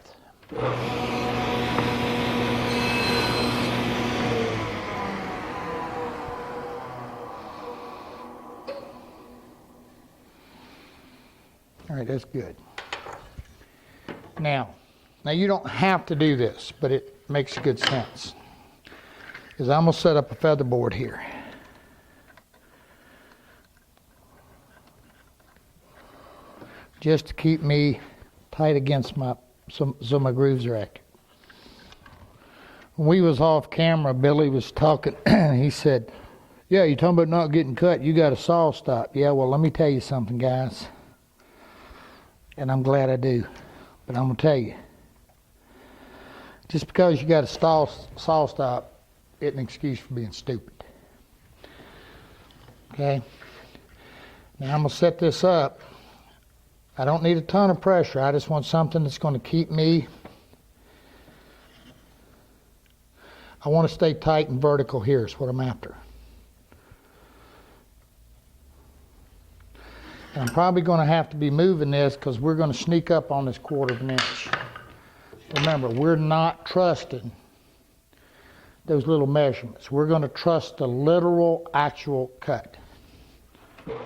All right, that's good. Now you don't have to do this, but it makes good sense. Is I'm going to set up a feather board here. Just to keep me tight against some of my grooves are accurate. When we was off camera, Billy was talking, he said, yeah, you're talking about not getting cut, you got a saw stop. Yeah, well, let me tell you something, guys. And I'm glad I do, but I'm going to tell you. Just because you got a saw stop isn't an excuse for being stupid. Okay? Now I'm going to set this up. I don't need a ton of pressure. I just want something that's going to keep me. I want to stay tight and vertical here is what I'm after. And I'm probably going to have to be moving this because we're going to sneak up on this 1/4 inch. Remember, we're not trusting those little measurements. We're going to trust the literal, actual cut. Yep.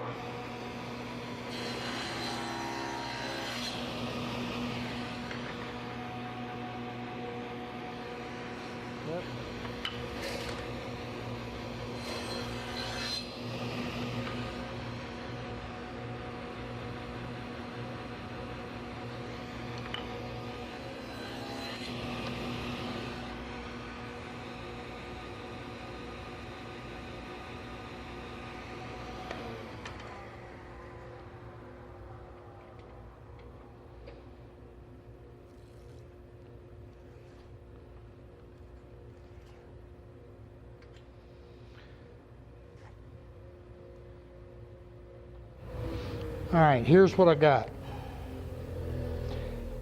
All right, here's what I got.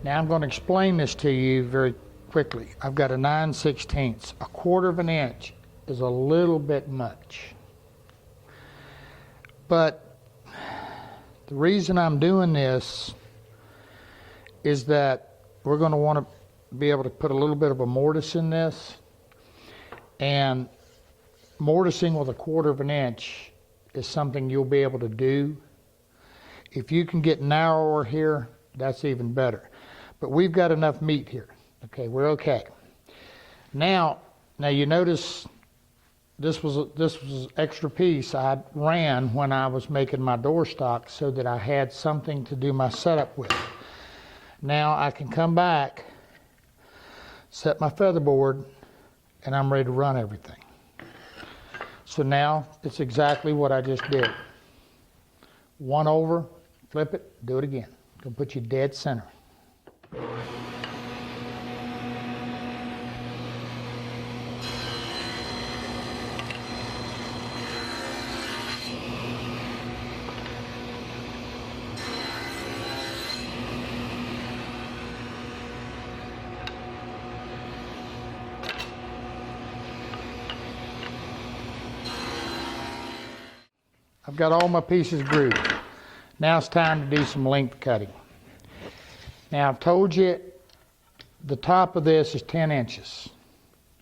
Now I'm going to explain this to you very quickly. I've got a 9/16. 1/4 inch is a little bit much. But the reason I'm doing this is that we're going to want to be able to put a little bit of a mortise in this. And mortising with 1/4 inch is something you'll be able to do. If you can get narrower here, that's even better. But we've got enough meat here. Okay, we're okay. Now you notice this was extra piece I ran when I was making my door stock so that I had something to do my setup with. Now I can come back, set my feather board, and I'm ready to run everything. So now it's exactly what I just did. One over, flip it, do it again. Gonna put you dead center. I've got all my pieces grooved. Now it's time to do some length cutting. Now I've told you the top of this is 10 inches.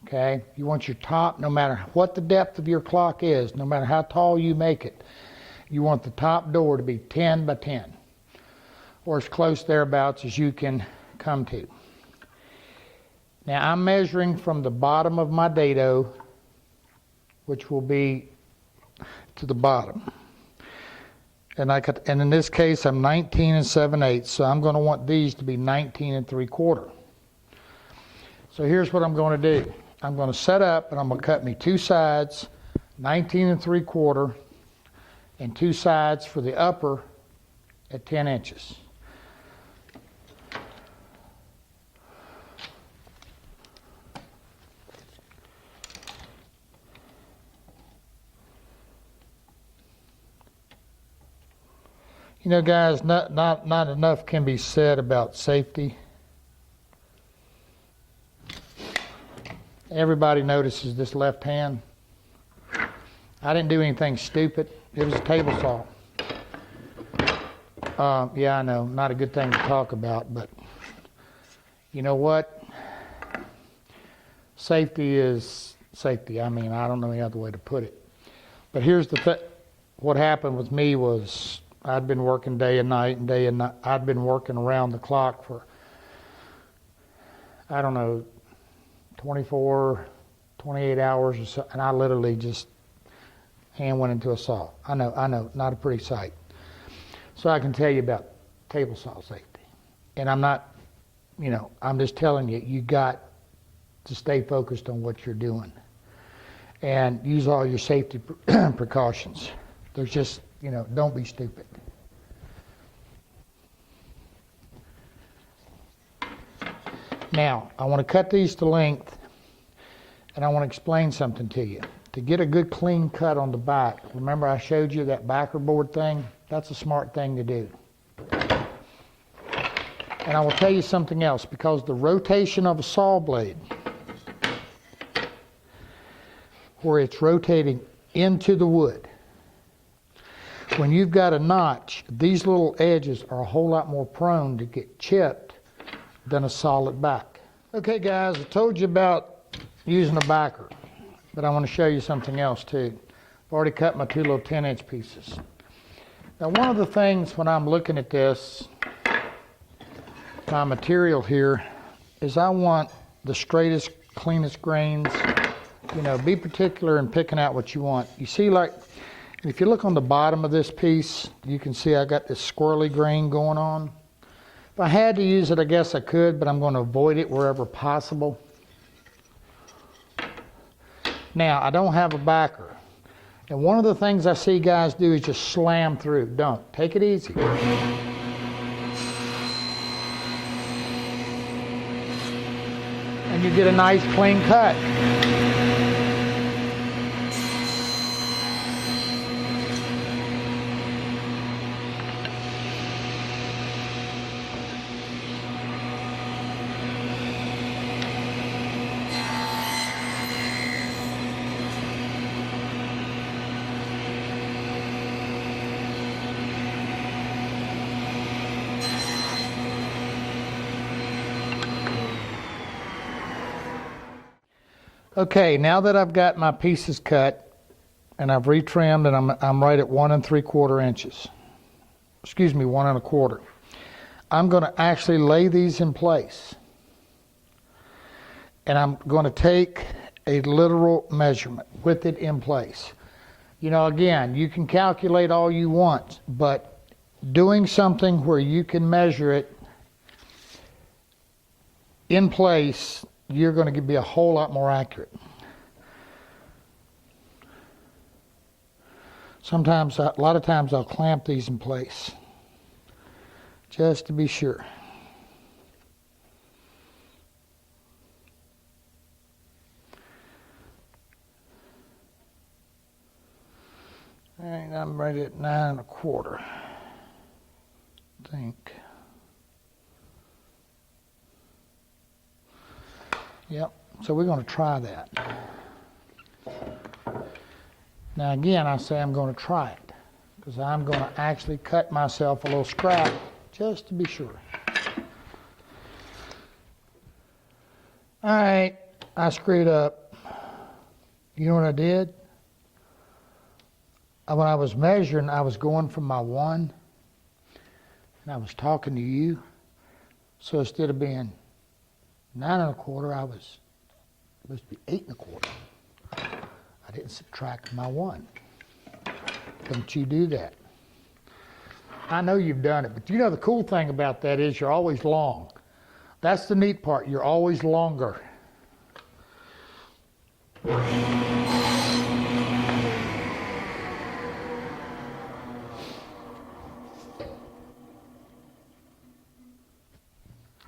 Okay? You want your top, no matter what the depth of your clock is, no matter how tall you make it, you want the top door to be 10 by 10, or as close thereabouts as you can come to. Now I'm measuring from the bottom of my dado, which will be to the bottom. And in this case, I'm 19 7/8, so I'm going to want these to be 19 3/4. So here's what I'm going to do. I'm going to set up, and I'm going to cut me two sides, 19 3/4, and two sides for the upper at 10 inches. You know, guys, not enough can be said about safety. Everybody notices this left hand. I didn't do anything stupid. It was a table saw. Yeah, I know, not a good thing to talk about, but you know what? Safety is safety. I mean, I don't know any other way to put it. But here's the thing. What happened with me was I'd been working day and night and day and night. I'd been working around the clock for, I don't know, 24, 28 hours or so, and I literally just hand went into a saw. I know, not a pretty sight. So I can tell you about table saw safety. And I'm not, you know, I'm just telling you, you got to stay focused on what you're doing and use all your safety precautions. There's just, you know, don't be stupid. Now, I want to cut these to length, and I want to explain something to you. To get a good clean cut on the back, remember I showed you that backer board thing? That's a smart thing to do. And I will tell you something else, because the rotation of a saw blade, where it's rotating into the wood, when you've got a notch, these little edges are a whole lot more prone to get chipped than a solid back. Okay guys, I told you about using a backer, but I want to show you something else too. I've already cut my two little 10-inch pieces. Now one of the things when I'm looking at this, my material here, is I want the straightest, cleanest grains. You know, be particular in picking out what you want. You see, like, if you look on the bottom of this piece, you can see I got this squirrely grain going on. If I had to use it, I guess I could, but I'm going to avoid it wherever possible. Now, I don't have a backer. And one of the things I see guys do is just slam through. Don't. Take it easy. And you get a nice clean cut. Okay, now that I've got my pieces cut and I've retrimmed and I'm right at 1 3/4 inches. Excuse me, 1 1/4. I'm going to actually lay these in place. And I'm going to take a literal measurement with it in place. You know, again, you can calculate all you want, but doing something where you can measure it in place, you're going to be a whole lot more accurate. Sometimes, a lot of times I'll clamp these in place just to be sure. All right, I'm right at 9 1/4, I think. Yep, so we're going to try that. Now again, I say I'm going to try it. because I'm going to actually cut myself a little scrap just to be sure. All right, I screwed up. You know what I did? When I was measuring, I was going from my 1, and I was talking to you. So instead of being 9 1/4, I was supposed to be 8 1/4. I didn't subtract my 1. Don't you do that. I know you've done it, but you know the cool thing about that is you're always long. That's the neat part. You're always longer.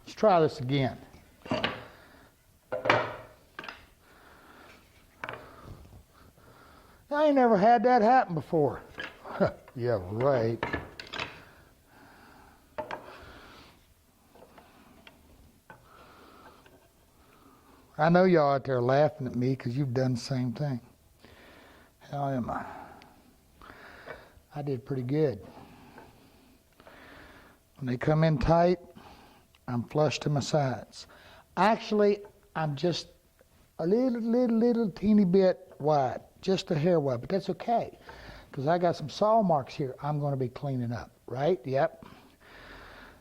Let's try this again. I ain't never had that happen before. Yeah, right. I know y'all out there laughing at me because you've done the same thing. How am I? I did pretty good. When they come in tight, I'm flush to my sides. Actually, I'm just a little teeny bit wide, just a hair wide, but that's okay because I got some saw marks here I'm going to be cleaning up, right? Yep.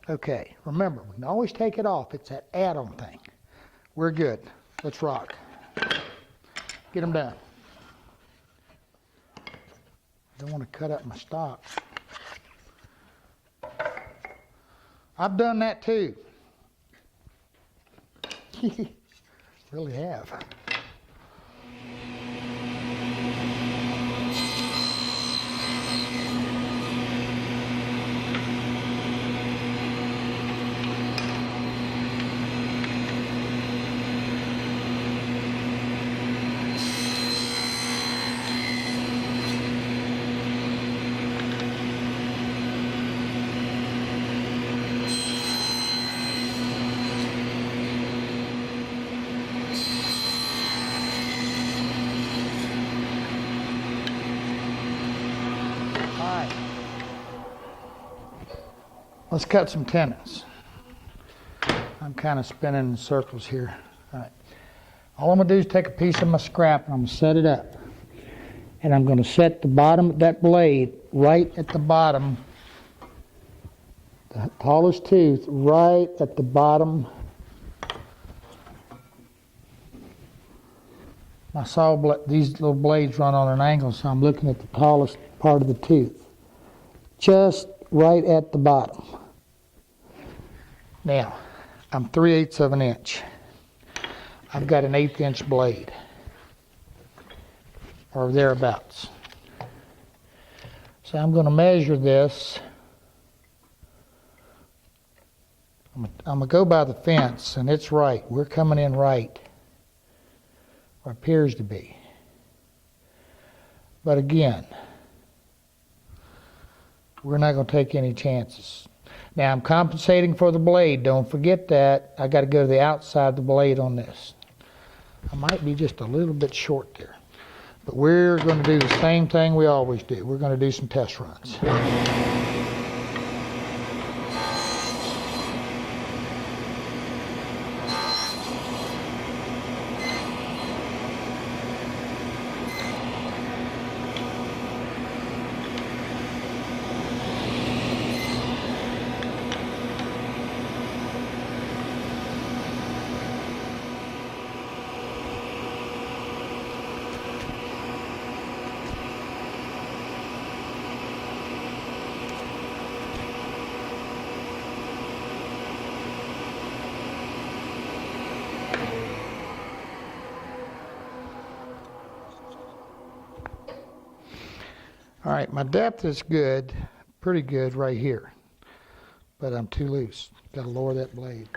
Okay, remember, we can always take it off. It's that add-on thing. We're good. Let's rock. Get them done. I don't want to cut up my stock. I've done that too. Really have. Let's cut some tenons. I'm kind of spinning in circles here. All right. All I'm going to do is take a piece of my scrap and I'm going to set it up. And I'm going to set the bottom of that blade right at the bottom, the tallest tooth right at the bottom. My saw blade, these little blades run on an angle, so I'm looking at the tallest part of the tooth. Just right at the bottom. Now, I'm 3/8 of an inch. I've got an 1/8 inch blade, or thereabouts. So I'm going to measure this. I'm going to go by the fence, and it's right. We're coming in right, or appears to be. But again, we're not going to take any chances. Now I'm compensating for the blade. Don't forget that. I got to go to the outside of the blade on this. I might be just a little bit short there. But we're going to do the same thing we always do. We're going to do some test runs. All right, my depth is good, pretty good right here, but I'm too loose. Got to lower that blade.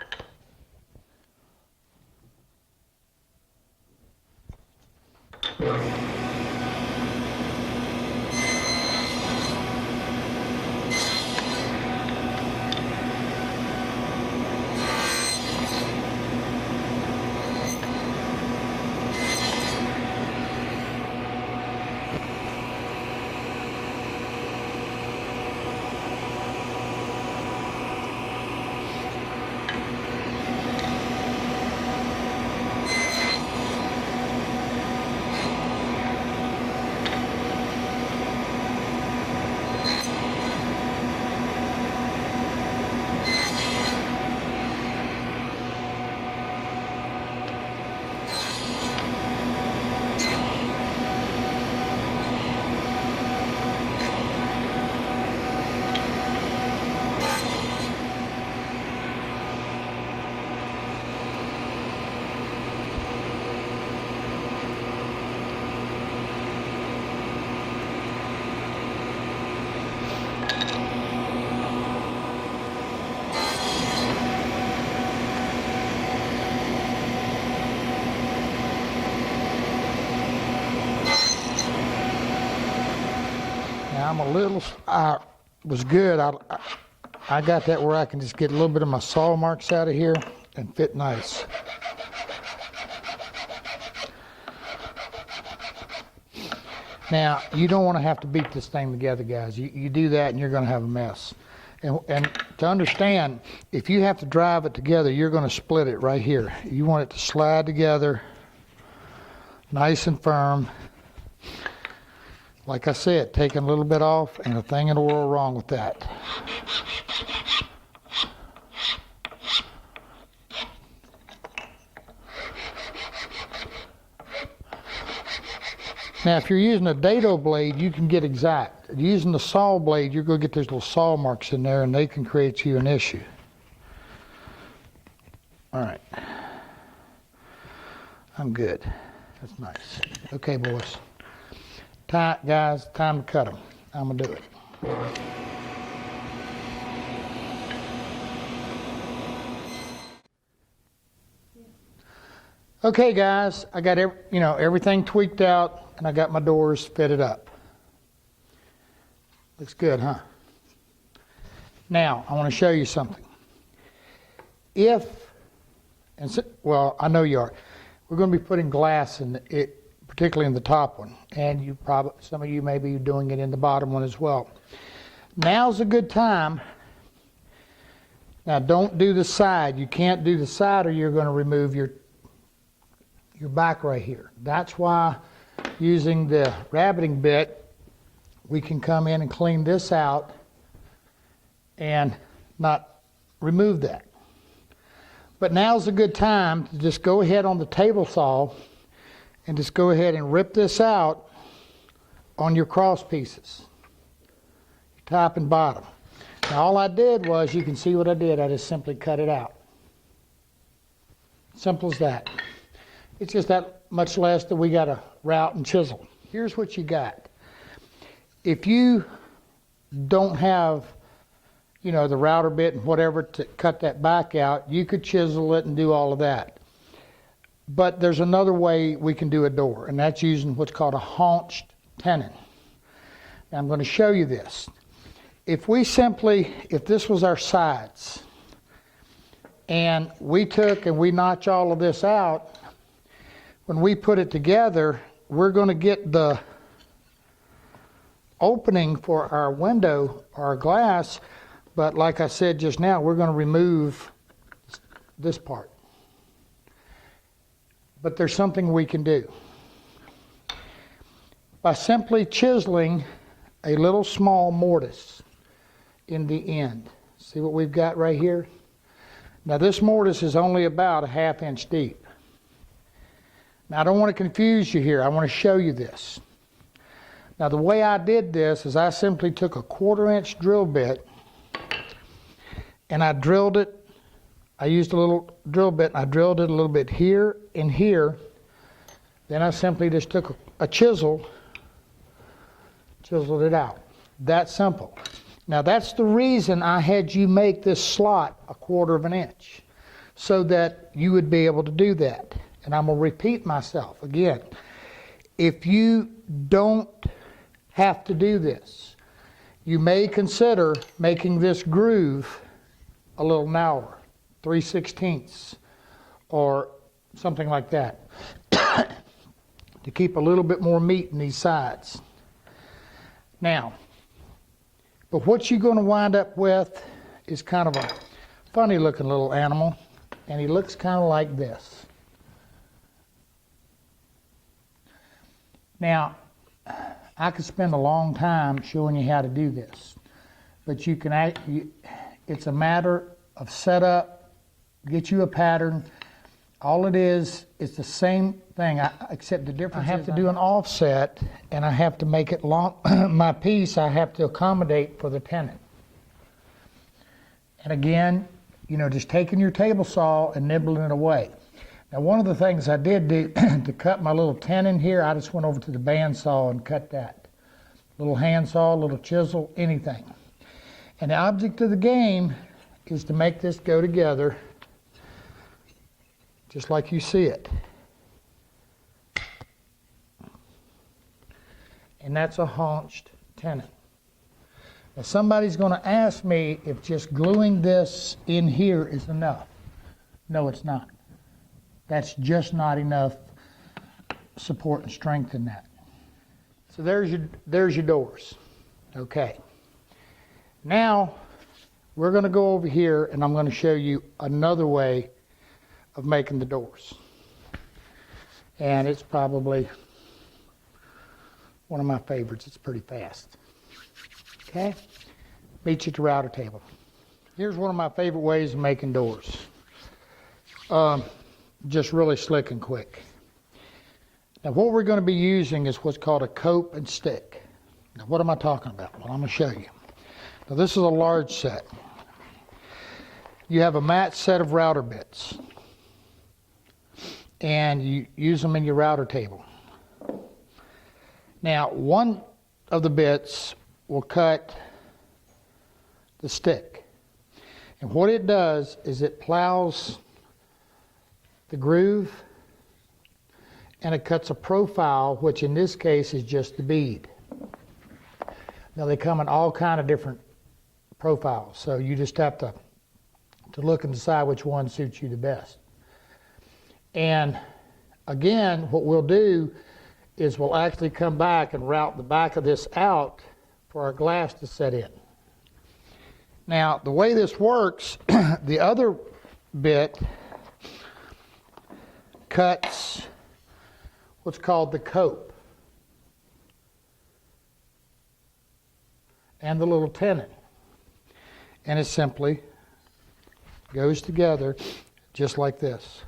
I'm a little, I was good. I got that where I can just get a little bit of my saw marks out of here and fit nice. Now, you don't want to have to beat this thing together, guys. You do that and you're going to have a mess. And to understand, if you have to drive it together, you're going to split it right here. You want it to slide together nice and firm. Like I said, taking a little bit off and a thing in the world wrong with that. Now, if you're using a Dado blade, you can get exact. Using the saw blade, you're going to get those little saw marks in there, and they can create you an issue. All right. I'm good. That's nice. Okay, boys. Guys, time to cut them. I'm going to do it. Okay, guys, I got everything tweaked out. And I got my doors fitted up. Looks good, huh? Now, I want to show you something. Well, I know you are. We're going to be putting glass in it, particularly in the top one. And some of you may be doing it in the bottom one as well. Now's a good time. Now, don't do the side. You can't do the side or you're going to remove your back right here. That's why using the rabbiting bit, we can come in and clean this out and not remove that. But now's a good time to just go ahead on the table saw and just go ahead and rip this out on your cross pieces, top and bottom. Now all I did was, you can see what I did, I just simply cut it out. Simple as that. It's just that much less that we got to route and chisel. Here's what you got. If you don't have, the router bit and whatever to cut that back out, you could chisel it and do all of that. But there's another way we can do a door, and that's using what's called a haunched tenon. Now I'm going to show you this. If this was our sides, and we took and we notch all of this out, when we put it together, we're going to get the opening for our window, our glass, but like I said just now, we're going to remove this part. But there's something we can do. By simply chiseling a little small mortise in the end. See what we've got right here? Now this mortise is only about a 1/2 inch deep. Now, I don't want to confuse you here. I want to show you this. Now, the way I did this is I simply took a 1/4 inch drill bit and I drilled it. I used a little drill bit and I drilled it a little bit here and here. Then I simply just took a chisel, chiseled it out. That simple. Now, that's the reason I had you make this slot a 1/4 inch, so that you would be able to do that. And I'm going to repeat myself again. If you don't have to do this, you may consider making this groove a little narrower, 3/16 or something like that, to keep a little bit more meat in these sides. Now, but what you're going to wind up with is kind of a funny looking little animal, and he looks kind of like this. Now, I could spend a long time showing you how to do this, but it's a matter of setup, get you a pattern. All it is the same thing, except the difference I have to do an offset, and I have to make it long. My piece I have to accommodate for the tenon. And again, just taking your table saw and nibbling it away. Now, one of the things I did do to cut my little tenon here, I just went over to the bandsaw and cut that. Little handsaw, little chisel, anything. And the object of the game is to make this go together just like you see it. And that's a haunched tenon. Now somebody's going to ask me if just gluing this in here is enough. No, it's not. That's just not enough support and strength in that. So there's your doors. Okay. Now we're going to go over here and I'm going to show you another way of making the doors. And it's probably one of my favorites. It's pretty fast. Okay? Meet you at the router table. Here's one of my favorite ways of making doors. Just really slick and quick. Now what we're going to be using is what's called a cope and stick. Now what am I talking about? Well, I'm going to show you. Now this is a large set. You have a mat set of router bits. And you use them in your router table. Now one of the bits will cut the stick. And what it does is it plows the groove and it cuts a profile, which in this case is just the bead. Now they come in all kind of different profiles, so you just have to look and decide which one suits you the best. And again, what we'll do is we'll actually come back and route the back of this out for our glass to set in. Now, the way this works, the other bit cuts what's called the cope and the little tenon. And it simply goes together just like this.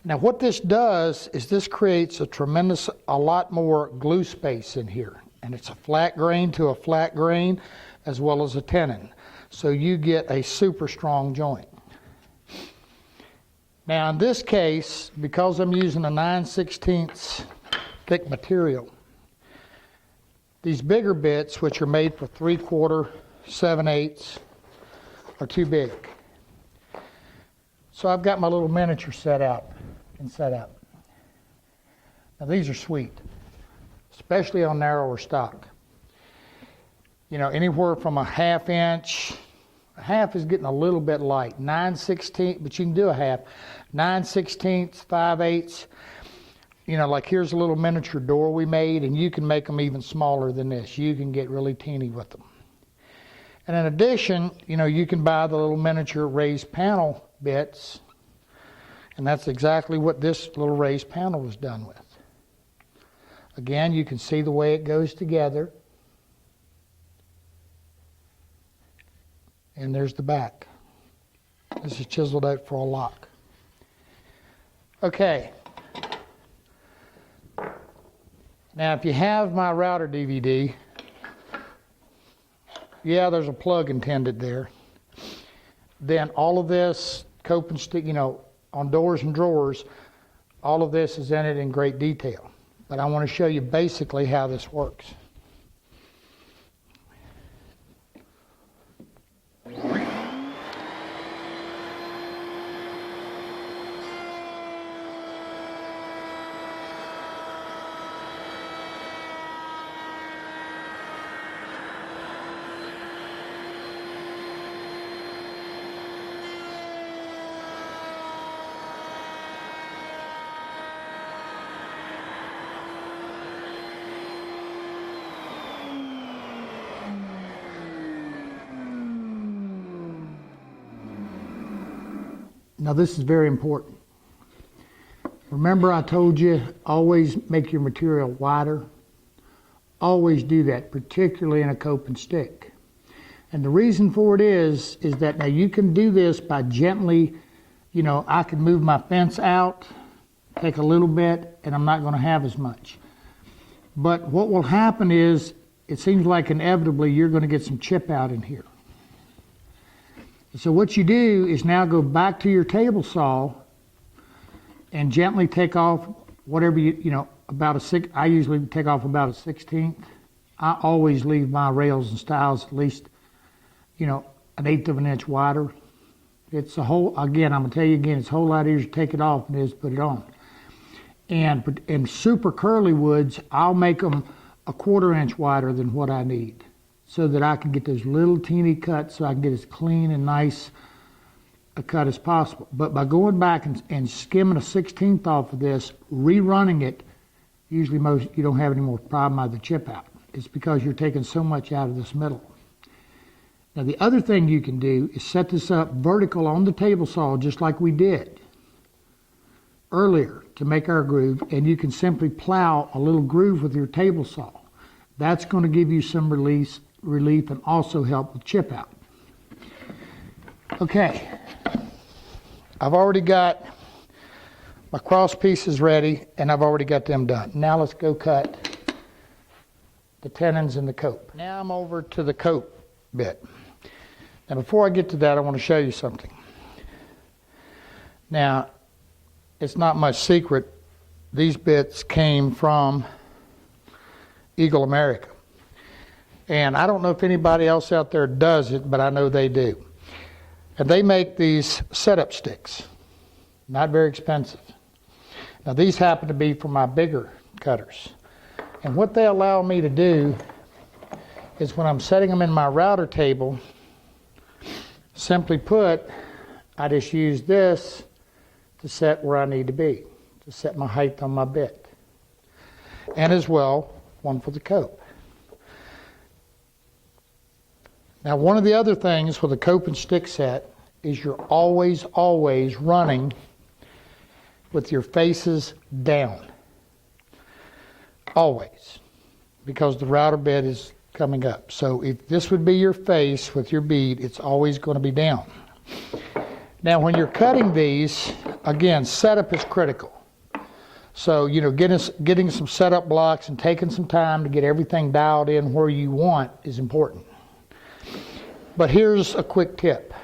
Now what this does is this creates a lot more glue space in here. And it's a flat grain to a flat grain as well as a tenon. So you get a super strong joint. Now in this case, because I'm using a 9/16 thick material, these bigger bits, which are made for 3/4, 7/8, are too big. So I've got my little miniature set out. Set up. Now these are sweet, especially on narrower stock. You know, anywhere from a 1/2 inch, a half is getting a little bit light, 9/16, but you can do a half, 9/16, 5/8. You know, like here's a little miniature door we made, and you can make them even smaller than this. You can get really teeny with them. And in addition, you know, you can buy the little miniature raised panel bits. And that's exactly what this little raised panel was done with. Again, you can see the way it goes together. And there's the back. This is chiseled out for a lock. Okay. Now, if you have my router DVD, yeah, there's a plug intended there. Then all of this cope and stick, you know, on doors and drawers, all of this is in it in great detail. But I want to show you basically how this works. Now this is very important. Remember I told you, always make your material wider. Always do that, particularly in a cope and stick. And the reason for it is that now you can do this by gently, you know, I can move my fence out, take a little bit, and I'm not going to have as much. But what will happen is, it seems like inevitably you're going to get some chip out in here. So what you do is now go back to your table saw and gently take off whatever you know, about a six. I usually take off about a 1/16. I always leave my rails and stiles at least, you know, 1/8 of an inch wider. It's a whole, again, I'm gonna tell you again, it's a whole lot easier to take it off than it is to put it on. And super curly woods, I'll make them a 1/4 inch wider than what I need, so that I can get those little teeny cuts, so I can get as clean and nice a cut as possible. But by going back and skimming a 1/16 off of this, rerunning it, usually you don't have any more problem out of the chip out. It's because you're taking so much out of this middle. Now the other thing you can do is set this up vertical on the table saw, just like we did earlier to make our groove, and you can simply plow a little groove with your table saw. That's going to give you some relief and also help with chip out. Okay, I've already got my cross pieces ready, and I've already got them done. Now let's go cut the tenons and the cope. Now I'm over to the cope bit. Now before I get to that, I want to show you something. Now, it's not much secret, these bits came from Eagle America. And I don't know if anybody else out there does it, but I know they do. And they make these setup sticks, not very expensive. Now these happen to be for my bigger cutters. And what they allow me to do is when I'm setting them in my router table, simply put, I just use this to set where I need to be, to set my height on my bit. And as well, one for the cope. Now one of the other things with a cope and stick set is you're always running with your faces down. Always. Because the router bed is coming up. So if this would be your face with your bead, it's always going to be down. Now when you're cutting these, again, setup is critical. So, you know, getting some setup blocks and taking some time to get everything dialed in where you want is important. But here's a quick tip.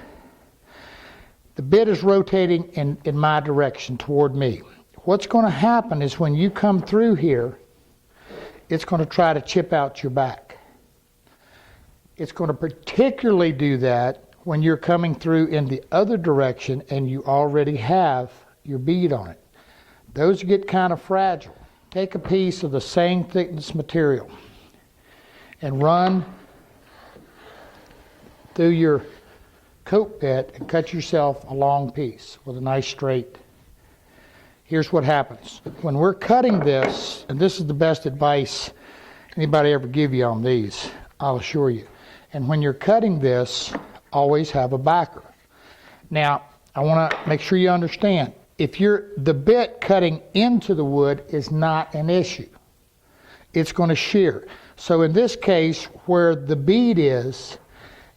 The bit is rotating in my direction toward me. What's going to happen is when you come through here, it's going to try to chip out your back. It's going to particularly do that when you're coming through in the other direction and you already have your bead on it. Those get kind of fragile. Take a piece of the same thickness material and run through your cope bit and cut yourself a long piece with a nice straight. Here's what happens. When we're cutting this, and this is the best advice anybody ever give you on these, I'll assure you. And when you're cutting this, always have a backer. Now, I want to make sure you understand, if the bit cutting into the wood is not an issue. It's going to shear. So in this case, where the bead is,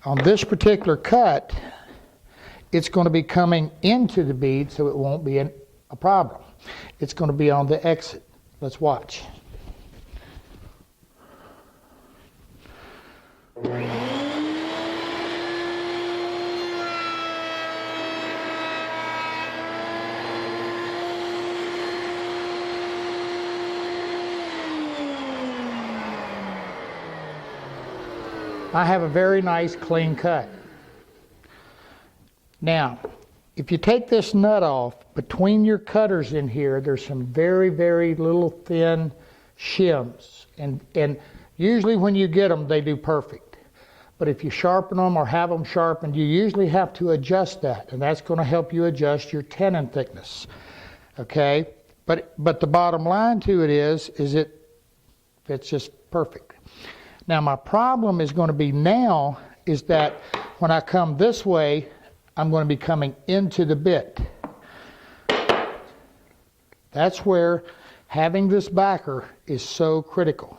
on this particular cut, it's going to be coming into the bead, so it won't be a problem. It's going to be on the exit. Let's watch. I have a very nice clean cut. Now, if you take this nut off, between your cutters in here, there's some very, very little thin shims. And usually when you get them, they do perfect. But if you sharpen them or have them sharpened, you usually have to adjust that. And that's going to help you adjust your tenon thickness. Okay? But the bottom line to it is it's just perfect. Now my problem is going to be now is that when I come this way, I'm going to be coming into the bit. That's where having this backer is so critical.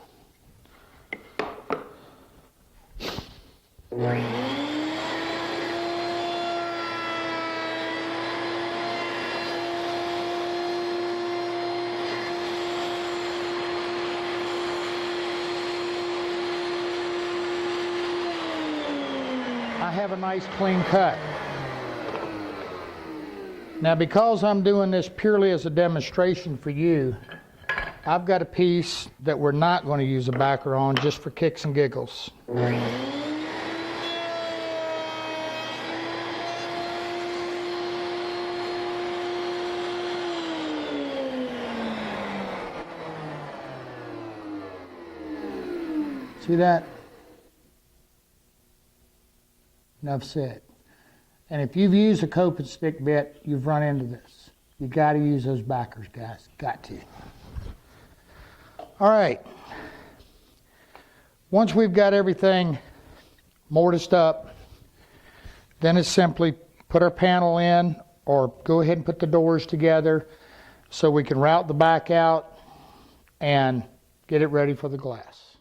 I have a nice clean cut. Now because I'm doing this purely as a demonstration for you, I've got a piece that we're not going to use a backer on just for kicks and giggles. See that? Enough said. And if you've used a coping stick bit, you've run into this. You got to use those backers, guys. Got to. All right. Once we've got everything mortised up, then it's simply put our panel in or go ahead and put the doors together so we can route the back out and get it ready for the glass.